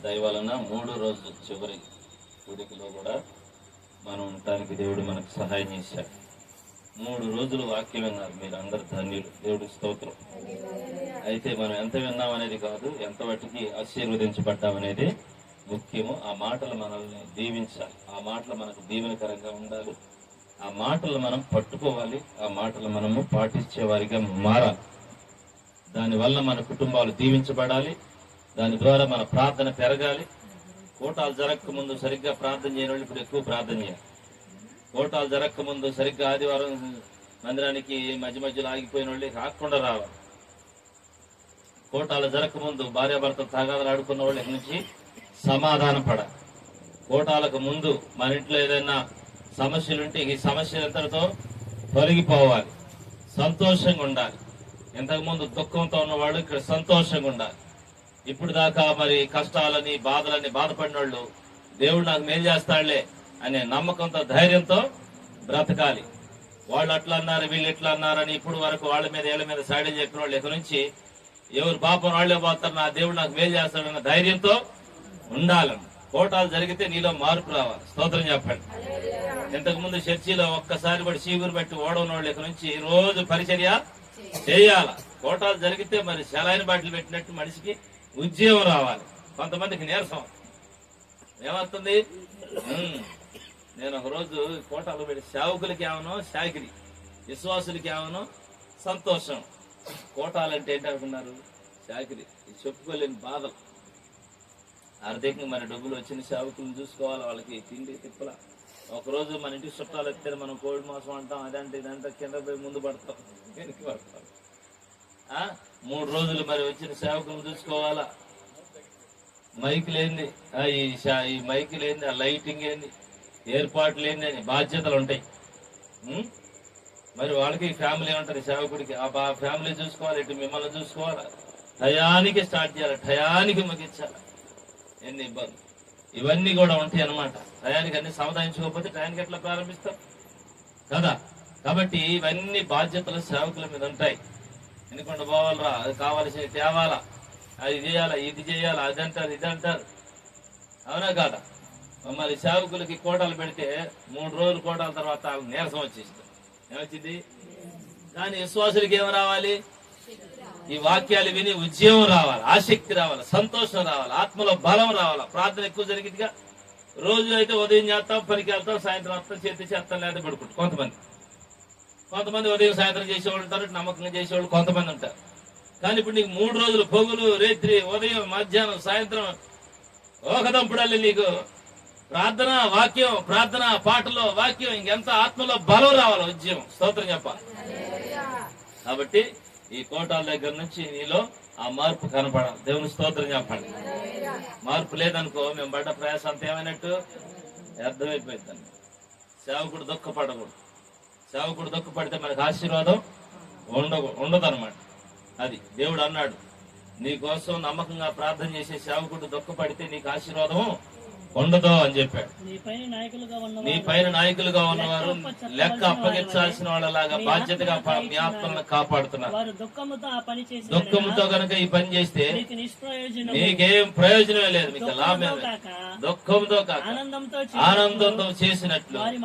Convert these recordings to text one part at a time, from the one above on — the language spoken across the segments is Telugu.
దయవలన 3 రోజు చివరి కూడికలో కూడా మనం ఉండటానికి దేవుడు మనకు సహాయం చేశాడు. 3 రోజులు వాక్యం విన్నారు. మీరు అందరు ధన్యులు. దేవుడి స్తోత్రం. అయితే మనం ఎంత విన్నాం అనేది కాదు, ఎంత వాటికి ఆశీర్వదించబడ్డాం అనేది ముఖ్యము. ఆ మాటలు మనల్ని దీవించాలి. ఆ మాటలు మనకు దీవెనకరంగా ఉండాలి. ఆ మాటలు మనం పట్టుకోవాలి. ఆ మాటలు మనము పాటించే వారిగా మారాలి. దానివల్ల మన కుటుంబాలు దీవించబడాలి. దాని ద్వారా మన ప్రార్థన పెరగాలి. కోటాలు జరగక ముందు సరిగ్గా ప్రార్థన చేయని వాళ్ళు ఇప్పుడు ఎక్కువ ప్రార్థన చేయాలి. కోటాలు జరగక ముందు సరిగ్గా ఆదివారం మందిరానికి మధ్యలో ఆగిపోయిన వాళ్ళు రాకుండా రావాలి. కోటాలు జరగక ముందు భార్యాభర్తలు తగాదాలు ఆడుకున్న వాళ్ళు ఇక్కడి నుంచి సమాధానం పడాలి. కోటాలకు ముందు మన ఇంట్లో ఏదైనా సమస్యలుంటే ఈ సమస్యలంతటితో తొలగిపోవాలి. సంతోషంగా ఉండాలి. ఇంతకుముందు దుఃఖంతో ఉన్నవాళ్ళు ఇక్కడ సంతోషంగా ఉండాలి. ఇప్పుడు దాకా మరి కష్టాలని బాధలని బాధపడిన వాళ్ళు దేవుడు నాకు మేలు చేస్తాడులే అనే నమ్మకంతో ధైర్యంతో బ్రతకాలి. వాళ్ళు అట్లా అన్నారు వీళ్ళు ఇట్లా అన్నారని ఇప్పుడు వరకు వాళ్ళ మీద ఏళ్ళ మీద సైడ్లు చెప్పిన వాళ్ళు ఇక నుంచి ఎవరు పాపం వాళ్ళే పోతారు, నా దేవుడు నాకు మేలు చేస్తాడన్న ధైర్యంతో ఉండాలని. కోటాలు జరిగితే నీలో మార్పు రావాలి. స్తోత్రం చెప్పండి. ఇంతకు ముందు చర్చిలో ఒక్కసారి కూడా చీగురు పెట్టి ఓడవున్న వాళ్ళు ఇక నుంచి రోజు పరిచర్య చేయాల. కోటాలు జరిగితే మరి సెలైన బాటిల్ పెట్టినట్టు మనిషికి ఉద్యోగం రావాలి. కొంతమందికి నీరసం ఏమవుతుంది. నేను ఒక రోజు కోటాలు పెట్టి సేవకులకి ఏమనో శాకిరి, విశ్వాసులకి ఏమనో సంతోషం. కోటాలంటే ఏంటనుకున్నారు? శాకిరి. చెప్పుకోలేని బాధలు. ఆర్థికంగా మన డబ్బులు వచ్చిన సేవకులను చూసుకోవాలి. వాళ్ళకి తిండి తిప్పల. ఒకరోజు మన ఇంటికి చుట్టాలు ఎత్తే మనం కోడి మాసం అంటాం, అదంటే ఇదంతా కింద పోయి ముందు పడతాం, వెనక్కి పడతాం. 3 రోజులు మరి వచ్చిన సేవకులను చూసుకోవాలా. మైకులు ఏంది, ఈ మైకులు ఏంది, ఆ లైటింగ్ ఏంది, ఏర్పాట్లు ఏంది అని బాధ్యతలు ఉంటాయి. మరి వాళ్ళకి ఫ్యామిలీ ఉంటుంది. సేవకుడికి ఆ ఫ్యామిలీ చూసుకోవాలి, ఇటు మిమ్మల్ని చూసుకోవాలి. టయానికి స్టార్ట్ చేయాలి, టయానికి ముగించాలి. ఎన్ని ఇబ్బంది ఇవన్నీ కూడా ఉంటాయి అన్నమాట. టయానికి అన్ని సమాధానించుకోకపోతే టయానికి ఎట్లా ప్రారంభిస్తాం కదా. కాబట్టి ఇవన్నీ బాధ్యతలు సేవకుల మీద ఉంటాయి. ఎందుకంటే పోవాలరా, అది కావాల్సిన తేవాలా, అది చేయాలా, ఇది చేయాలా, అది అంటారు ఇది అంటారు. అవునా కాదా? మరి సేవకులకి కోటాలు పెడితే 3 రోజులు కోటాల తర్వాత నీరసం వచ్చేస్తుంది. ఏమొచ్చింది? కానీ విశ్వాసులకి ఏమి రావాలి? ఈ వాక్యాలు విని ఉద్యమం రావాలి, ఆసక్తి రావాలి, సంతోషం రావాలి, ఆత్మలో బలం రావాలి. ప్రార్థన ఎక్కువ జరిగిందిగా. రోజు అయితే ఉదయం చేస్తాం, పనికి వెళ్తాం, సాయంత్రం వస్తాం, చేతి చేస్తాం, లేదా పడుకుంటాం. కొంతమంది ఉదయం సాయంత్రం చేసేవాళ్ళు ఉంటారు, నమ్మకంగా చేసేవాళ్ళు కొంతమంది ఉంటారు. కానీ ఇప్పుడు నీకు 3 రోజులు పొగులు రేత్రి ఉదయం మధ్యాహ్నం సాయంత్రం ఒకదంపుడాలి నీకు ప్రార్థన వాక్యం, ప్రార్థన పాటలో వాక్యం, ఇంకెంత ఆత్మలో బలం రావాలి, ఉద్యమం. స్తోత్రం చెప్పాలి. కాబట్టి ఈ కోటాల దగ్గర నుంచి నీలో ఆ మార్పు కనపడాలి. దేవుని స్తోత్రం చెప్పండి. మార్పు లేదనుకో మేము పడ్డ ప్రయాసం అంత ఏమైనట్టు అర్థమైపోయిందండి. సేవకుడు దుఃఖపడకూడదు. సేవకుడు దుఃఖపడితే మనకు ఆశీర్వాదం ఉండదు అనమాట. అది దేవుడు అన్నాడు, నీకోసం నమ్మకంగా ప్రార్థన చేసే సేవకుడు దుఃఖపడితే నీకు ఆశీర్వాదం ఉండదు అని చెప్పాడు. నీ పైన నాయకులుగా ఉన్నవారు లెక్క అప్పగించాల్సిన వాళ్ళలాగా బాధ్యతగా మీ ఆత్మలను కాపాడుతున్నారు. దుఃఖంతో కనుక ఈ పని చేస్తే నీకేం ప్రయోజనమే లేదు, మీకు లాభం. దుఃఖంతో కాక ఆనందంతో చేసినట్లు వారి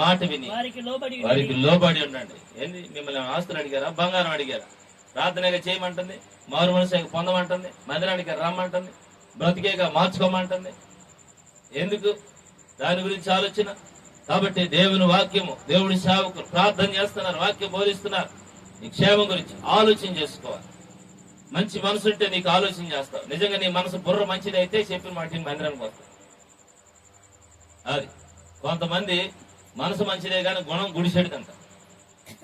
మాట విని వారికి లోబడి ఉండండి. ఏంది, మిమ్మల్ని ఆస్తులు అడిగారా, బంగారం అడిగారా? ప్రార్థనగా చేయమంటుంది, మారు మనసుగా పొందమంటుంది, మందిరానికి రమ్మంటుంది, బ్రతికేగా మార్చుకోమంటుంది. ఎందుకు? దాని గురించి ఆలోచన. కాబట్టి దేవుని వాక్యము, దేవుడి సేవకులు ప్రార్థన చేస్తున్నారు, వాక్యం బోధిస్తున్నారు. నీ క్షేమం గురించి ఆలోచన చేసుకోవాలి. మంచి మనసు ఉంటే నీకు ఆలోచన చేస్తావు. నిజంగా నీ మనసు బుర్ర మంచిది అయితే చెప్పిన మాట మందిరానికి వస్తావు. అది కొంతమంది మనసు మంచిదే కానీ గుణం గుడిసెడిదంట.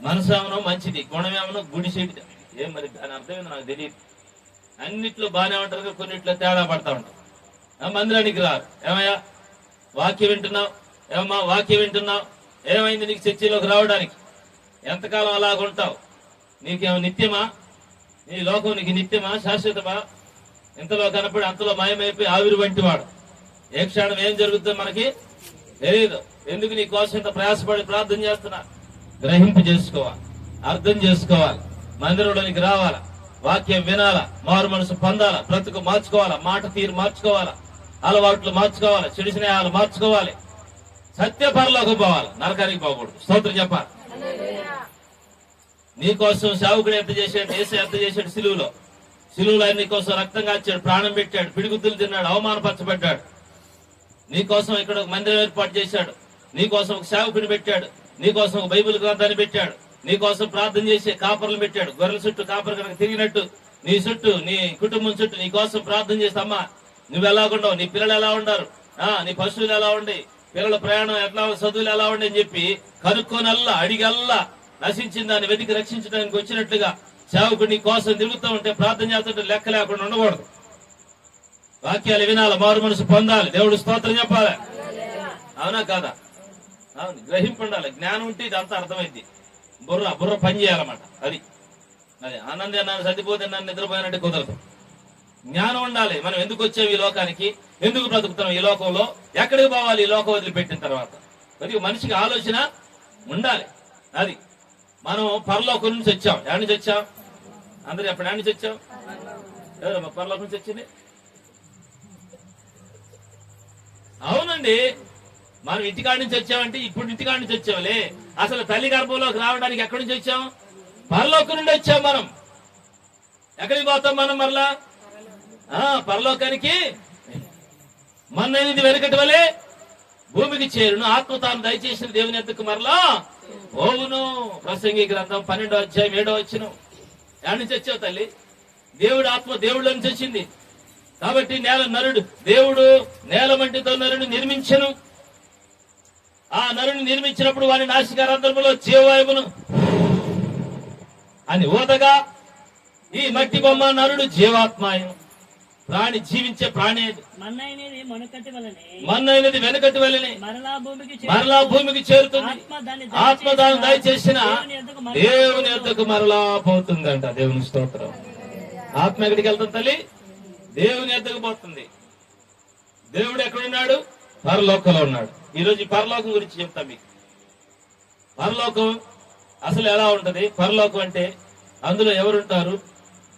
మనసు ఏమనో మంచిది, గుణం ఏమనో గుడిసెడిది. ఏం మరి దాని అర్థమైంది నాకు తెలియదు. అన్నిట్లో బాగానే ఉంటారు, కొన్నిట్లో తేడా పడతా ఉంటారు. మందిరానికి రారు. ఏమయ్యా వాక్యం వింటున్నావు? ఏమమ్మా వాక్యం వింటున్నావు? ఏమైంది నీకు చర్చిలోకి రావడానికి? ఎంతకాలం అలాగుంటావు? నీకేమో నిత్యమా? నీ లోకం నీకు నిత్యమా, శాశ్వతమా? ఇంతలో కనపడి అంతలో మాయమైపోయి ఆవిరి వంటి వాడు. ఏ క్షణం ఏం జరుగుతుందో మనకి తెలియదు. ఎందుకు నీ కోసం ఇంత ప్రయాసపడి ప్రార్థన చేస్తున్నా? గ్రహింపు చేసుకోవాలి, అర్థం చేసుకోవాలి, మందిరంలోనికి రావాలా. వాక్యం వినాలా, మారు మనసు పొందాలా, బ్రతుకు మార్చుకోవాలా, మాట తీరు మార్చుకోవాలా, అలవాట్లు మార్చుకోవాలి, చెడు స్నేహాలు మార్చుకోవాలి, సత్య పరలోకి పోవాలి, నరకానికి పోకూడదు. స్తోత్రం చెప్పాలి. నీకోసం సేవకుడు ఎంత చేశాడు, యేసు ఎంత చేశాడు. సిలువలో ఆయన నీకోసం రక్తం కాచాడు, ప్రాణం పెట్టాడు, పిడిగుద్దులు తిన్నాడు, అవమానపరచబడ్డాడు. నీకోసం ఇక్కడ ఒక మందిరం ఏర్పాటు చేశాడు, నీకోసం ఒక సేవకుని పెట్టాడు, నీకోసం ఒక బైబిల్ గ్రంథాన్ని పెట్టాడు, నీకోసం ప్రార్థన చేసే కాపర్లు పెట్టాడు. గొర్రెల చుట్టూ కాపర్ కనుక తిరిగినట్టు నీ చుట్టూ, నీ కుటుంబం చుట్టూ నీ కోసం ప్రార్థన చేస్తే, అమ్మా నువ్వు ఎలాగుండవు, నీ పిల్లలు ఎలా ఉండారు, నీ పశువులు ఎలా ఉండి, పిల్లల ప్రయాణం ఎట్లా, చదువులు ఎలా ఉండి అని చెప్పి కనుక్కోనల్లా అడిగల్లా నశించిన దాన్ని వెతికి రక్షించడానికి వచ్చినట్లుగా సేవకుడు నీ కోసం తిరుగుతూ ఉంటే, ప్రార్థన చేస్తుంటే లెక్క లేకుండా ఉండకూడదు. వాక్యాలు వినాలి, మారు మనసు పొందాలి, దేవుడు స్తోత్రం చెప్పాలి. అవునా కాదా? అవును, గ్రహింపండాలి. జ్ఞానం ఉంటే ఇదంతా అర్థమైంది. బుర్ర పని చేయాలన్నమాట. అది ఆనందే నన్ను సర్దిపోతే నన్ను నిద్రపోయినట్టు కుదరదు. జ్ఞానం ఉండాలి. మనం ఎందుకు వచ్చాం ఈ లోకానికి, ఎందుకు బ్రతుకుతున్నాం ఈ లోకంలో, ఎక్కడికి పోవాలి ఈ లోకం వదిలిపెట్టిన తర్వాత. కొద్దిగా మనిషికి ఆలోచన ఉండాలి. అది మనం పరలోకం నుంచి వచ్చాం. ఎక్కడి నుంచి వచ్చాం? అందరూ ఎప్పుడు ఎక్కడి నుంచి వచ్చాం? ఎవరమ్మా పరలోకం నుంచి వచ్చింది? అవునండి, మనం ఇంటికాడి నుంచి వచ్చామంటే ఇప్పుడు ఇంటికాడి నుంచి వచ్చాంలే. అసలు తల్లి గర్భంలోకి రావడానికి ఎక్కడి నుంచి వచ్చాం? పరలోకం నుండి వచ్చాం. మనం ఎక్కడికి పోతాం? మనం మరలా పరలోకానికి. మన్నైనది వెనకటి వలె భూమికి చేరును, ఆత్మ తాను దయచేసిన దేవుని ఎద్దకు మరలా పోవును. ప్రసంగి గ్రంథం 12వ అధ్యాయం 7వ వచనం. ఎక్కడి నుంచి వచ్చావు తల్లి? దేవుడు ఆత్మ దేవుళ్ళ నుంచి వచ్చింది. కాబట్టి దేవుడు నేల మంటితో నరుడు నిర్మించను. ఆ నరుని నిర్మించినప్పుడు వారి నాసికారంధ్రములో జీవవాయువును అని ఊదగా, ఈ మట్టి బొమ్మ నరుడు జీవాత్మాయను, ప్రాణి జీవించే ప్రాణి. మన్నైనది వెనకటి వలనే మరలా భూమికి చేరుతుంది. ఆత్మ దాన్ని దయచేసిన దేవుని యొద్దకు మరలా పోతుందంట. దేవుని స్తోత్రం. ఆత్మ ఎక్కడికి వెళ్తుంది తల్లి? దేవుని యొద్దకు పోతుంది. దేవుడు ఎక్కడున్నాడు? పరలోకంలో ఉన్నాడు. ఈరోజు ఈ పరలోకం గురించి చెప్తా మీకు. పరలోకం అసలు ఎలా ఉంటది, పరలోకం అంటే అందులో ఎవరుంటారు,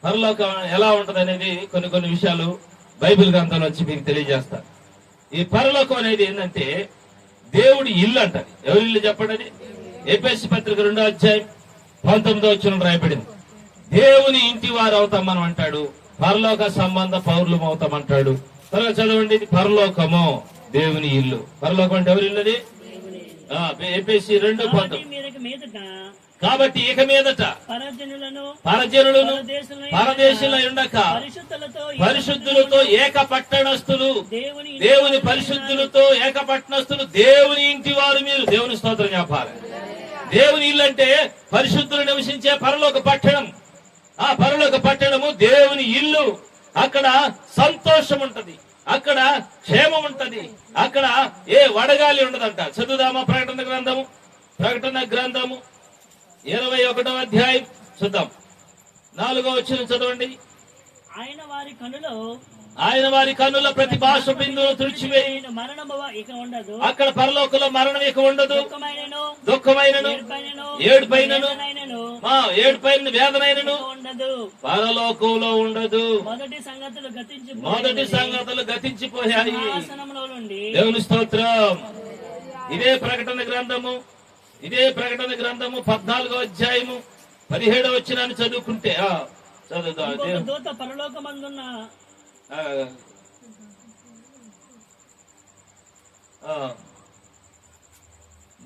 పరలోకం ఎలా ఉంటది అనేది కొన్ని విషయాలు బైబిల్ గ్రంథంలో వచ్చి మీకు తెలియజేస్తా. ఈ పరలోకం అనేది ఏంటంటే దేవుడి ఇల్లు అంటది. ఎవరి ఇల్లు చెప్పండి? ఎఫెసీ పత్రిక 2వ అధ్యాయం 19వ వచనం రాయబడింది. దేవుని ఇంటి వారు అవుతాం మనం అంటాడు, పరలోక సంబంధ పౌరులం అవుతామంటాడు. త్వరగా చదవండి. పరలోకము దేవుని ఇల్లు. పరలోకం అంటే ఎవరి ఇల్లు? అది ఎఫెసీ 2:19. కాబట్టి ఇక మీదట పరజనులను పరదేశుల ఉండక పరిశుద్ధులతో ఏక పట్టణస్థులు, దేవుని పరిశుద్ధులతో ఏక పట్టణస్థులు, దేవుని ఇంటి వారు మీరు. దేవుని స్తోత్రం చెప్పాలి. దేవుని ఇల్లు అంటే పరిశుద్ధులు నివసించే పరలోక పట్టణం. ఆ పరలోక పట్టణము దేవుని ఇల్లు. అక్కడ సంతోషం ఉంటది, అక్కడ క్షేమం ఉంటది, అక్కడ ఏ వడగాలి ఉండదంట. చదువుదామా ప్రకటన గ్రంథము 21వ అధ్యాయం చూద్దాం. 4వ వచనం చదవండి. ఆయన వారి కన్నుల ప్రతి భాష బిందువు తుడిచివేయి. అక్కడ పరలోకంలో మరణం ఇక ఉండదు, దుఃఖమైనను ఏడుపైనను వేదనైనను పరలోకంలో ఉండదు. మొదటి సంగతులు గతించిపోయాయి. దేవుని స్తోత్రం. ఇదే ప్రకటన గ్రంథము 14వ అధ్యాయము 17వ వచనాన్ని చదువుకుంటే దూత పరలోకమందున్న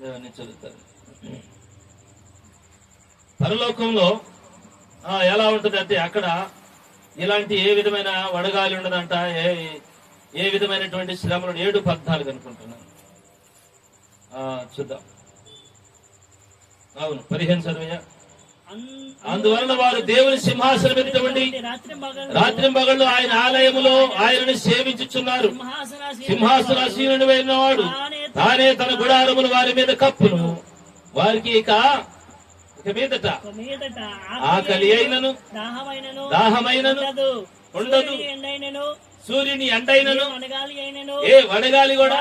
దేవుని చదువుతారు. పరలోకంలో ఎలా ఉంటది అంటే అక్కడ ఇలాంటి ఏ విధమైన వడగాలి ఉండదంట, ఏ విధమైనటువంటి శ్రమలు. 7:14 అనుకుంటున్నాను. చూద్దాం. అవును, 15 చదివయ్యా. అందువలన వారు దేవుని సింహాసనం ఎదుట ఉండి రాత్రింబగళ్ళు ఆయన ఆలయములో ఆయనను సేవించుచున్నారు. సింహాసనాసీనుడైన వాడు తానే తన గుడారములు వారి మీద కప్పును. వారికి ఇక మీదట ఆకలి అయినను దాహమైనను ఉండదు, సూర్యుని ఎండైనను వడగాలి అయినను ఏ వడగాలి కూడా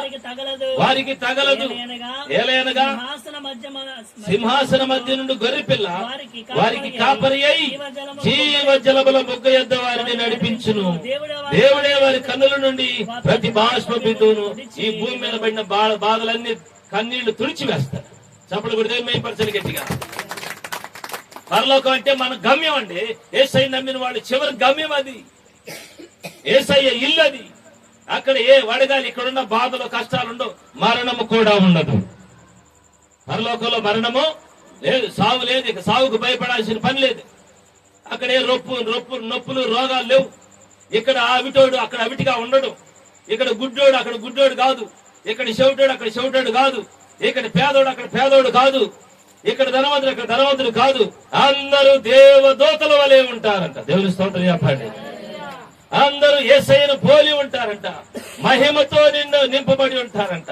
వారికి తగలదు. ఏలయనగా సింహాసన మధ్య నుండి గొర్రెపిల్ల వారికి కాపరి అయి జీవ జలముల బుగ్గ యొద్ద వారిని నడిపించును. దేవుడే వారి కన్నుల నుండి ప్రతి బాష్ప బిందువును ఈ భూమి మీద పడిన బాధలన్నీ కన్నీళ్లు తుడిచివేస్తారు. చప్పుడు కూడా మేపరచని గట్టిగా. పరలోకం అంటే మన గమ్యం అండి. యేసయ్య నమ్మిన వాళ్ళు చివరి గమ్యం అది. యేసయ్య ఇల్లు అది. అక్కడ ఏ వడగాలి, ఇక్కడున్న బాధలు కష్టాలు ఉండవు, మరణము కూడా ఉండదు. పరలోకంలో మరణము లేదు, సావు లేదు. ఇక సావుకు భయపడాల్సిన పని లేదు. అక్కడ ఏ నొప్పులు రోగాలు లేవు. ఇక్కడ అవిటోడు అక్కడ అవిటిగా ఉండడు. ఇక్కడ గుడ్డోడు అక్కడ గుడ్డోడు కాదు. ఇక్కడ చెవిటోడు అక్కడ చెవిటోడు కాదు. ఇక్కడ పేదోడు అక్కడ పేదోడు కాదు. ఇక్కడ ధనవంతుడు అక్కడ ధనవంతుడు కాదు. అందరూ దేవదూతల వలె ఉంటారంట. దేవుని స్తోత్రం చెప్పండి. అందరూ యేసయ్యను పోలి ఉంటారంట. మహిమతో నింపబడి ఉంటారంట.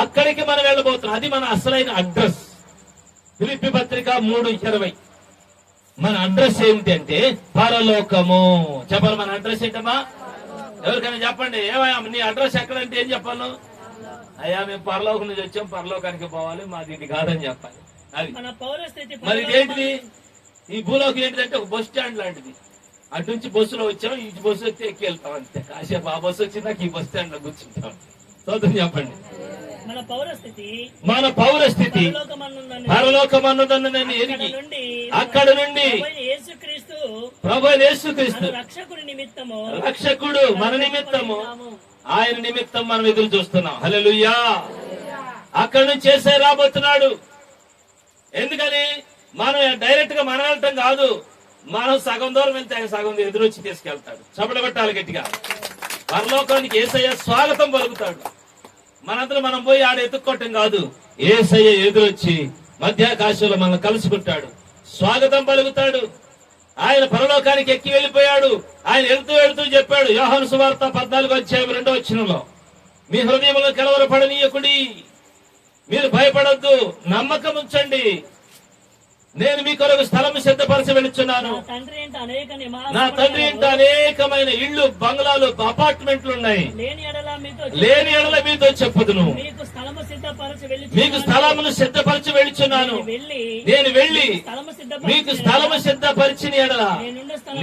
అక్కడికి మనం వెళ్ళబోతున్నాం. అది మన అసలైన అడ్రస్. ఫిలిప్పీ పత్రిక 3:20. మన అడ్రస్ ఏమిటంటే పరలోకము. చెప్పాలి మన అడ్రస్ ఏంటమ్మా? ఎవరికైనా చెప్పండి. ఏమయ్యా నీ అడ్రస్ ఎక్కడంటే ఏం చెప్పాను? అయ్యా మేము పరలోకం నుంచి వచ్చాం, పరలోకానికి పోవాలి, మాది ఇది కాదని చెప్పాలి. అది మరి ఇదేంటిది? ఈ భూలోకం ఏంటిదంటే ఒక బస్ స్టాండ్ లాంటిది. అటు నుంచి బస్సులో వచ్చాం, ఈ బస్సు వచ్చి ఎక్కి వెళ్తాం అంతే. కాసేపు ఆ బస్సు వచ్చినాక ఈ బస్ స్టాండ్ లో కూర్చుంటాం. చదువు చెప్పండి. మన పౌరస్థితి పరలోకమన్నదన్న నేను ఎరిగి అక్కడ నుండి ప్రభు యేసుక్రీస్తు రక్షకుడు మన నిమిత్తము, ఆయన నిమిత్తం మనం ఎదురు చూస్తున్నాం. హల్లెలూయా. అక్కడ నుంచి చేసే రాబోతున్నాడు. ఎందుకని? మనం డైరెక్ట్ గా మనం వెళ్ళటం కాదు. మనం సగం దూరం వెళ్తే ఆయన సగం ఎదురొచ్చి తీసుకెళ్తాడు. చపడబెట్టాలి గట్టిగా. పరలోకానికి యేసయ్య స్వాగతం పలుకుతాడు. మనందరూ మనం పోయి ఆడ ఎత్తుక్కోవటం కాదు. యేసయ్య ఎదురొచ్చి మధ్యాకాశంలో మనం కలుసుకుంటాడు, స్వాగతం పలుకుతాడు. ఆయన పరలోకానికి ఎక్కి వెళ్ళిపోయాడు. ఆయన వెళుతూ చెప్పాడు, యోహాను సువార్త 14:2 మీ హృదయంలో కలవరపడనీయకుడి, మీరు భయపడొద్దు, నమ్మకం ఉంచండి, నేను మీ కొరకు స్థలం సిద్ధపరచి వెళుచున్నాను. నా తండ్రి ఇంట అనేకమైన ఇళ్లు, బంగ్లాలు, అపార్ట్మెంట్లు ఉన్నాయి. లేని ఎడల మీతో చెప్పుదును, మీకు స్థలమును సిద్ధపరచి వెళుచున్నాను. నేను వెళ్లి మీకు స్థలము సిద్ధపరిచిన ఎడల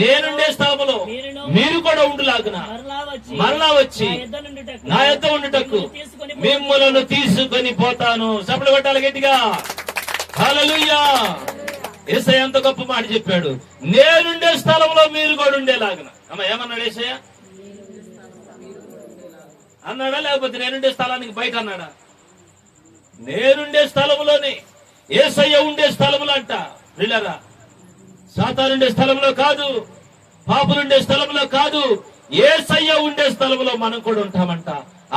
నేనుండే స్థలములో మీరు కూడా ఉండులాగున మరలా వచ్చి నా యొద్ద ఉండుటకు మిమ్ములను తీసుకొని పోతాను. చప్పట్లు కొట్టాలి గట్టిగా. హల్లెలూయా. యేసయ్య ఎంత గొప్ప మాట చెప్పాడు. నేనుండే స్థలంలో మీరు కూడా ఉండేలాగన. అమ్మ ఏమన్నాడు యేసయ్య? అన్నాడా లేకపోతే నేనుండే స్థలానికి బయట అన్నాడా? నేనుండే స్థలంలోనే, యేసయ్య ఉండే స్థలములు అంట. వీళ్ళరా సాతానుండే స్థలంలో కాదు, పాపులుండే స్థలంలో కాదు, యేసయ్య ఉండే స్థలంలో మనం కూడా ఉంటామంట.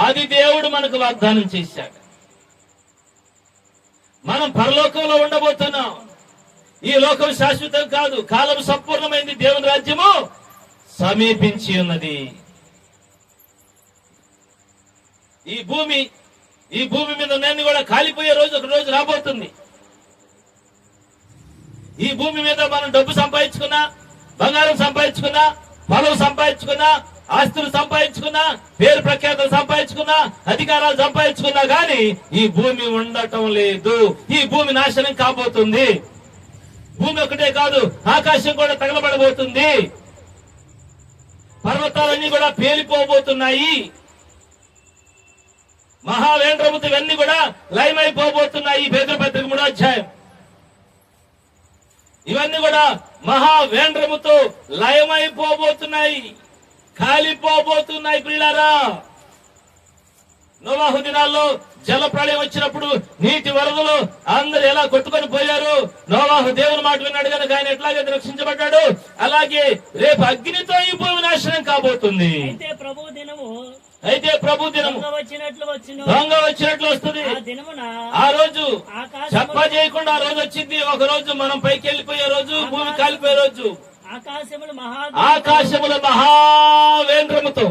అది దేవుడు మనకు వాగ్దానం చేశాడు. మనం పరలోకంలో ఉండబోతున్నాం. ఈ లోకం శాశ్వతం కాదు, కాలం సంపూర్ణమైంది, దేవుని రాజ్యము సమీపించి ఉన్నది. ఈ భూమి మీద నేను కూడా కాలిపోయే రోజు ఒక రోజు రాబోతుంది. ఈ భూమి మీద మనం డబ్బు సంపాదించుకున్నా, బంగారం సంపాదించుకున్నా, పొలం సంపాదించుకున్నా, ఆస్తులు సంపాదించుకున్నా, పేరు ప్రఖ్యాతలు సంపాదించుకున్నా, అధికారాలు సంపాదించుకున్నా గాని ఈ భూమి ఉండటం లేదు. ఈ భూమి నాశనం కాబోతుంది. భూమి ఒకటే కాదు, ఆకాశం కూడా తగలబడబోతుంది. పర్వతాలన్నీ కూడా పేలిపోబోతున్నాయి. మహావేంద్రముతో ఇవన్నీ కూడా లయమైపోబోతున్నాయి. పేతురు 3 ఇవన్నీ కూడా మహావేంద్రముతో లయమైపోబోతున్నాయి, కాలిపోబోతున్నాయి. ప్రియులారా, నోవాహు దినాల్లో జల ప్రళయం వచ్చినప్పుడు నీటి వరదలు అందరు ఎలా కొట్టుకొని పోయారు. నోవాహు దేవుని మాట విన్నాడు కనుక ఆయన ఎట్లాగైతే రక్షించబడ్డాడు, అలాగే రేపు అగ్నితో ఈ భూమి నాశనం కాబోతుంది. అయితే ప్రభు దినము దొంగ వచ్చినట్లు వస్తుంది. ఆ రోజు చెప్ప చేయకుండా ఆ రోజు వచ్చింది. ఒక రోజు మనం పైకి వెళ్ళిపోయే రోజు, భూమి కాలిపోయే రోజు. ఆకాశముల మహావేంద్రముతో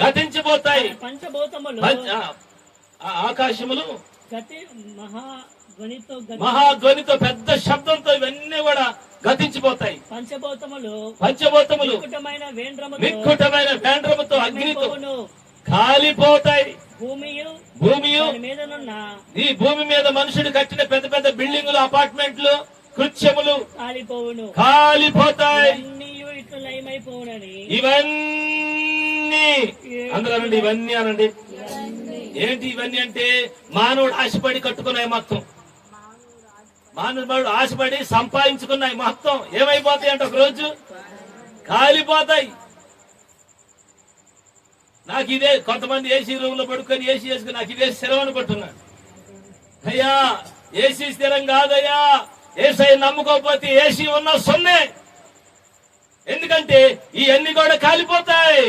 గతించిపోతాయి. ఆకాశములు మహాధ్వనితో పెద్ద శబ్దంతో ఇవన్నీ కూడా గతించిపోతాయి. పంచభూతములు వికృతమైన వేండ్రముతో అగ్నితో కాలిపోతాయి. భూమియు ఈ భూమి మీద మనుషుడు కట్టిన పెద్ద పెద్ద బిల్డింగులు, అపార్ట్మెంట్లు, కృత్యములు కాలిపోతాయి. ఇవన్నీ అందులో అనండి, ఇవన్నీ అనండి. ఏంటి ఇవన్నీ అంటే మానవుడు ఆశపడి కట్టుకున్నాయి మొత్తం. మానవుడు ఆశపడి సంపాదించుకున్నాయి మొత్తం ఏమైపోతాయి అంటే ఒక రోజు కాలిపోతాయి. నాకు ఇదే, కొంతమంది ఏసీ రూమ్ లో పడుకొని ఏసీ వేసుకుని నాకు ఇదే స్థిరం అనుకుంటున్నాను. అయ్యా ఏసీ స్థిరం కాదయ్యా, ఏసై నమ్ముకోకపోతే ఏసీ ఉన్న సొన్నే. ఎందుకంటే ఇవన్నీ కూడా కాలిపోతాయి.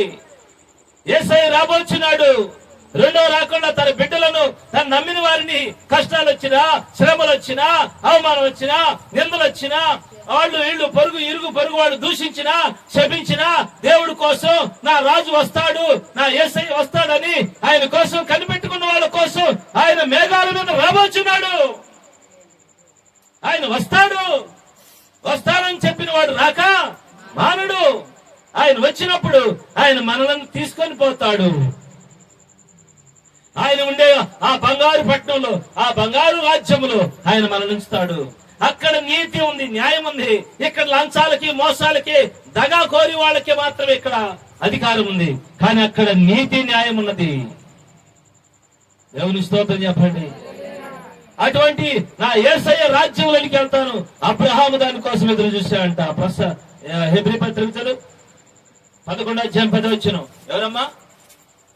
ఏసై రాబోచున్నాడు. రెండో రాకుండా తన బిడ్డలను, తను నమ్మిన వారిని కష్టాలు వచ్చినా, శ్రమలు వచ్చినా, అవమానం వచ్చినా, నిందలు వచ్చినా, వాళ్ళు వీళ్ళు ఇరుగు పొరుగు వాళ్ళు దూషించినా, శపించినా, దేవుడి కోసం నా రాజు వస్తాడు, నా యేసయ్య వస్తాడని ఆయన కోసం కనిపెట్టుకున్న వాళ్ళ కోసం ఆయన మేఘాల మీద రాబోచున్నాడు. ఆయన వస్తాడని చెప్పిన వాడు రాక మానడు. ఆయన వచ్చినప్పుడు ఆయన మనలను తీసుకొని పోతాడు. ఆయన ఉండే ఆ బంగారు పట్టణంలో, ఆ బంగారు రాజ్యములో ఆయన మనల్ని ఉంచుతాడు. అక్కడ నీతి ఉంది, న్యాయం ఉంది. ఇక్కడ లంచాలకి, మోసాలకి, దగా కోరి వాళ్ళకి మాత్రమే ఇక్కడ అధికారం ఉంది. కానీ అక్కడ నీతి, న్యాయం ఉన్నది. దేవుని స్తోత్రం చెప్పండి. అటువంటి నా యేసయ్య రాజ్యంలోనికి వెళ్తాను. అబ్రహాము దానికోసం ఎదురు చూశాడంట. హెబ్రీ పత్రిక 11:10 ఎవరమ్మా?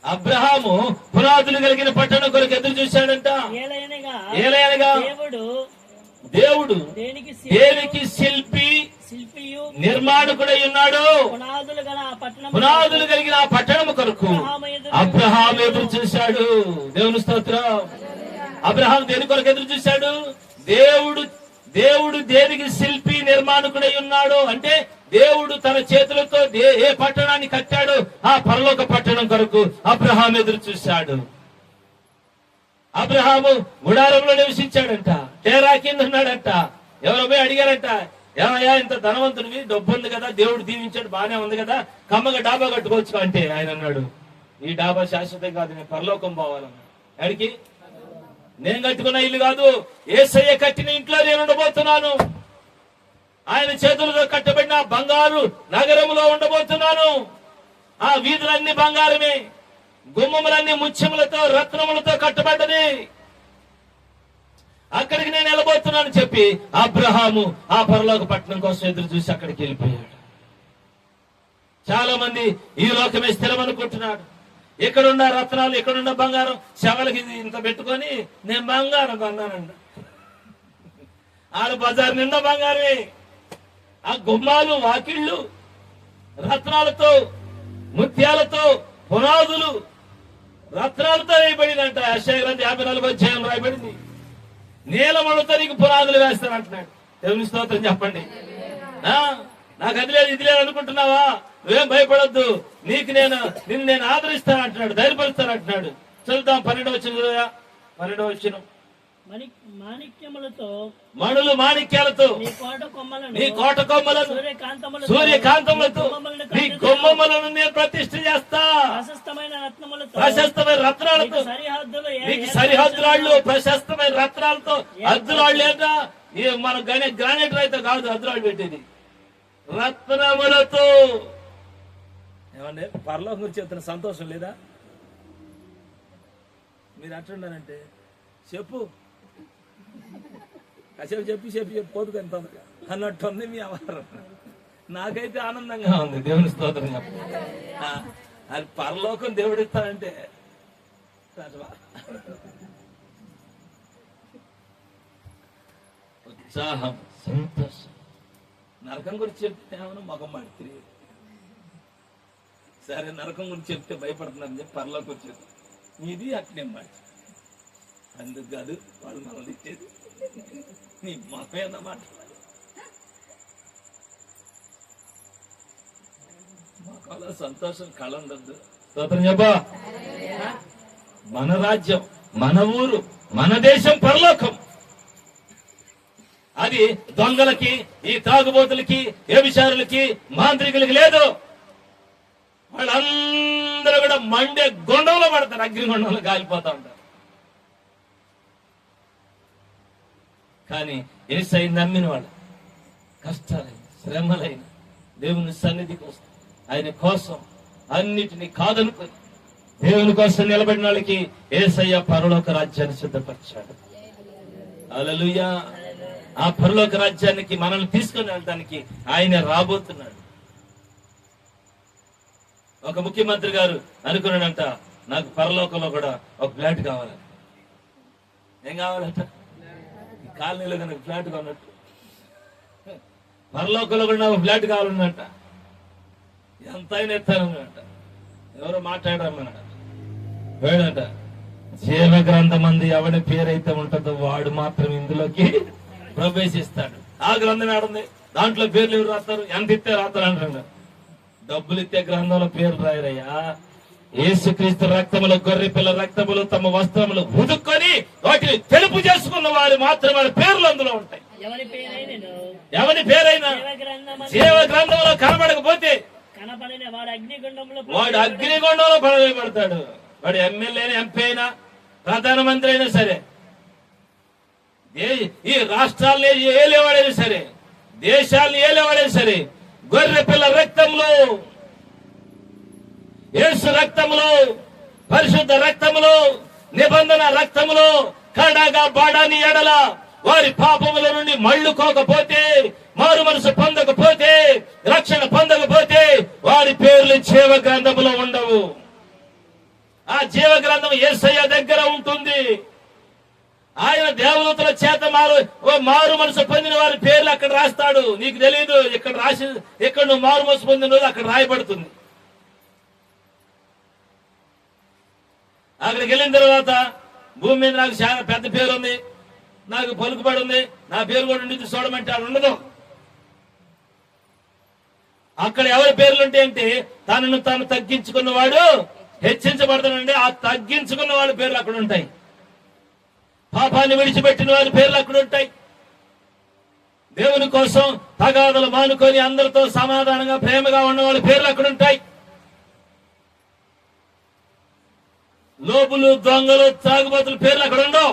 అబ్రహాము పునాదులు కలిగిన పట్టణం కొరకు ఎదురు చూశాడంట. ఏలయనగా దేవుడు దేనికి శిల్పియు నిర్మాణకుడై ఉన్నాడు. పునాదులు కలిగిన ఆ పట్టణం కొరకు అబ్రహాము ఎదురు చూశాడు. దేవుని స్తోత్రం. అబ్రహాం దేని కొరకు ఎదురు చూశాడు? దేవుడు దేనికి శిల్పి నిర్మాణకుడై ఉన్నాడు అంటే దేవుడు తన చేతులతో ఏ పట్టణాన్ని కట్టాడో ఆ పరలోక పట్టణం కొరకు అబ్రహాం ఎదురు చూశాడు. అబ్రహాము గుడారంలో నివసించాడంట, టేరా కింద ఉన్నాడంట. ఎవరో పోయి అడిగారంట, ఏమయ్యా ఇంత ధనవంతుడివి, డబ్బు ఉంది కదా, దేవుడు దీవించాడు, బానే ఉంది కదా, కమ్మగా డాబా కట్టుకోవచ్చు అంటే ఆయన అన్నాడు, ఈ డాబా శాశ్వతం కాదు, నేను పరలోకం పోవాలన్నా. ఎక్కడికి? నేను కట్టుకున్న ఇల్లు కాదు, యేసయ్య కట్టిన ఇంట్లో నేను ఉండబోతున్నాను. ఆయన చేతులతో కట్టబడిన బంగారు నగరంలో ఉండబోతున్నాను. ఆ వీధులన్నీ బంగారమే, గుమ్మములన్నీ ముత్యములతో, రత్నములతో కట్టబడ్డది. అక్కడికి నేను వెళ్ళబోతున్నాను చెప్పి అబ్రహాము ఆ పరలోక పట్టణం కోసం ఎదురు చూసి అక్కడికి వెళ్ళిపోయాడు. చాలా మంది ఈ లోకమే స్థిరం అనుకుంటున్నాడు. ఇక్కడున్న రత్నాలు, ఇక్కడున్న బంగారం శవలకి ఇంత పెట్టుకొని నేను బంగారం కొన్నానండి. ఆడ బజార్ నిండా బంగారమే. ఆ గుమ్మాలు, వాకిళ్ళు రత్నాలతో, ముత్యాలతో, పునాదులు రత్నాలతో వేయబడిందంట. యెషయా గ్రంథం 54 రాయబడింది. నీలమణులతో నీకు పునాదులు వేస్తానంటున్నాడు. దేవుని స్తోత్రం చెప్పండి. నాకు అది లేదు, ఇది లేదు అనుకుంటున్నావా? నువ్వేం భయపడొద్దు, నిన్ను నేను ఆదరిస్తానంటున్నాడు, ధైర్యపరుస్తానంటున్నాడు. చదువుతాం 12వ వచనం. మణులు మాణిక్యాలతో నీ కోట కొమ్మలను, సూర్యకాంతములతో నీ కొమ్మలను నేను ప్రతిష్ఠ చేస్తా. ప్రశస్తమైన రత్నాలతో నీకు సరిహద్దురాళ్ళు, ప్రశస్తమైన రత్నాలతో అద్దురాళ్ళు. లేదా మన గ్రానైట్ అయితే కాదు అద్దురాళ్ళు పెట్టేది, రత్నములతో. ఏమంటే పరలోకం గురించి చెప్తున్న సంతోషం లేదా? మీరు అట్లుండాలంటే చెప్పు, కాసేపు చెప్పి పోదు కానీ తొందరగా అన్నట్టుంది మీ వ్యవహారం. నాకైతే ఆనందంగా ఉంది. దేవుని స్తోత్రం చెప్పండి. అది పరలోకం దేవుడు ఇస్తానంటే ఉత్సాహం, సంతోషం. నరకం గురించి చెప్తే ఏమన్నా మగం మాడి సరే, నరకం గురించి చెప్తే భయపడుతున్నారని చెప్పి పరలోకం వచ్చేది మీది అట్నే మాట. అందుకు కాదు వాళ్ళు మనల్ని ఇచ్చేది, నీ మగమే అన్నమాట. మాకు సంతోషం కళ ఉండద్దు. స్తోత్రం చెప్పా. మన రాజ్యం, మన ఊరు, మన దేశం పరలోకం. అది దొంగలకి, ఈ తాగుబోతులకి, వ్యభిచారులకి, మాంత్రికులకి లేదు. వాళ్ళందరూ కూడా మండే గుండంలో పడతారు, అగ్నిగుండంలో కాలిపోతా ఉంటారు. కానీ యేసయ్యను నమ్మిన వాళ్ళు కష్టాలైన, శ్రమలైన దేవుని సన్నిధికి వస్తారు. ఆయన కోసం అన్నిటినీ కాదనుకొని దేవుని కోసం నిలబడిన వాళ్ళకి యేసయ్య పరలోక రాజ్యాన్ని సిద్ధపరిచాడు. హల్లెలూయా. ఆ పరలోక రాజ్యానికి మనల్ని తీసుకుని వెళ్ళడానికి ఆయన రాబోతున్నాడు. ఒక ముఖ్యమంత్రి గారు అనుకున్నాడంట, నాకు పరలోకంలో కూడా ఒక ఫ్లాట్ కావాలని. ఏం కావాలంట? ఈ కాలనీలో కనుక ఫ్లాట్ కొన్నట్టు పరలోకంలో కూడా నాకు ఫ్లాట్ కావాలన్నట్ట. ఎంత అయినా ఎత్తానంట. ఎవరో మాట్లాడరమ్మన్నాడు. వేడంట, జీవ గ్రంథం అంది ఎవరి పేరైతే ఉంటుందో వాడు మాత్రం ఇందులోకి ప్రవేశిస్తాడు. ఆ గ్రంథం ఏడుంది, దాంట్లో పేర్లు ఎవరు రాస్తారు? ఎంత ఇస్తే రాస్తారు అంటారు. డబ్బులు ఇచ్చే గ్రంథంలో పేరు రాయరయ్యా. యేసుక్రీస్తు రక్తములు, గొర్రె పిల్ల రక్తములు తమ వస్త్రములు ఉదుక్కొని వాటిని తెలుపు చేసుకున్న వారు మాత్రం వారి పేర్లు అందులో ఉంటాయి. ఎవరి పేరైనా జీవ గ్రంథంలో కనబడకపోతే వాడు అగ్నిగుండంలో పడవేయబడతాడు. వాడు ఎమ్మెల్యే అయినా, ఎంపీ అయినా, ప్రధానమంత్రి అయినా సరే, ఈ రాష్ట్రాల్లో ఏలేవాడైనా సరే, దేశాలను ఏలేవాడైనా సరే, గొర్రె పిల్ల రక్తంలో, యేసు రక్తములో, పరిశుద్ధ రక్తములో, నిబంధన రక్తములో కడగా బాడాని ఎడల వారి పాపముల నుండి మళ్ళుకోకపోతే, మారు మనసు పొందకపోతే, రక్షణ పొందకపోతే వారి పేర్లు జీవ గ్రంథములో ఉండవు. ఆ జీవ గ్రంథం యేసయ్య దగ్గర ఉంటుంది. ఆయన దేవదూతల చేత మారు మనసు పొందిన వారి పేర్లు అక్కడ రాస్తాడు. నీకు తెలియదు, ఇక్కడ రాసి, ఇక్కడ నువ్వు మారు మనసు పొందిన రోజు అక్కడ రాయబడుతుంది. అక్కడికి వెళ్ళిన తర్వాత భూమి మీద నాకు చాలా పెద్ద పేరు ఉంది, నాకు పలుకుబడి ఉంది, నా పేరు కూడా ఉండి చూడమంటే అది ఉండదు. అక్కడ ఎవరి పేర్లు ఉంటాయంటే తనను తాను తగ్గించుకున్నవాడు హెచ్చించబడతానండి. ఆ తగ్గించుకున్న వాళ్ళ పేర్లు అక్కడ ఉంటాయి. పాపాన్ని విడిచిపెట్టిన వారి పేర్లు అక్కడ ఉంటాయి. దేవుని కోసం తగాదలు మానుకొని అందరితో సమాధానంగా ప్రేమగా ఉన్న వాళ్ళ పేర్లు అక్కడ ఉంటాయి. లోపులు, దొంగలు, తాగుబోతుల పేర్లు అక్కడ ఉండవు.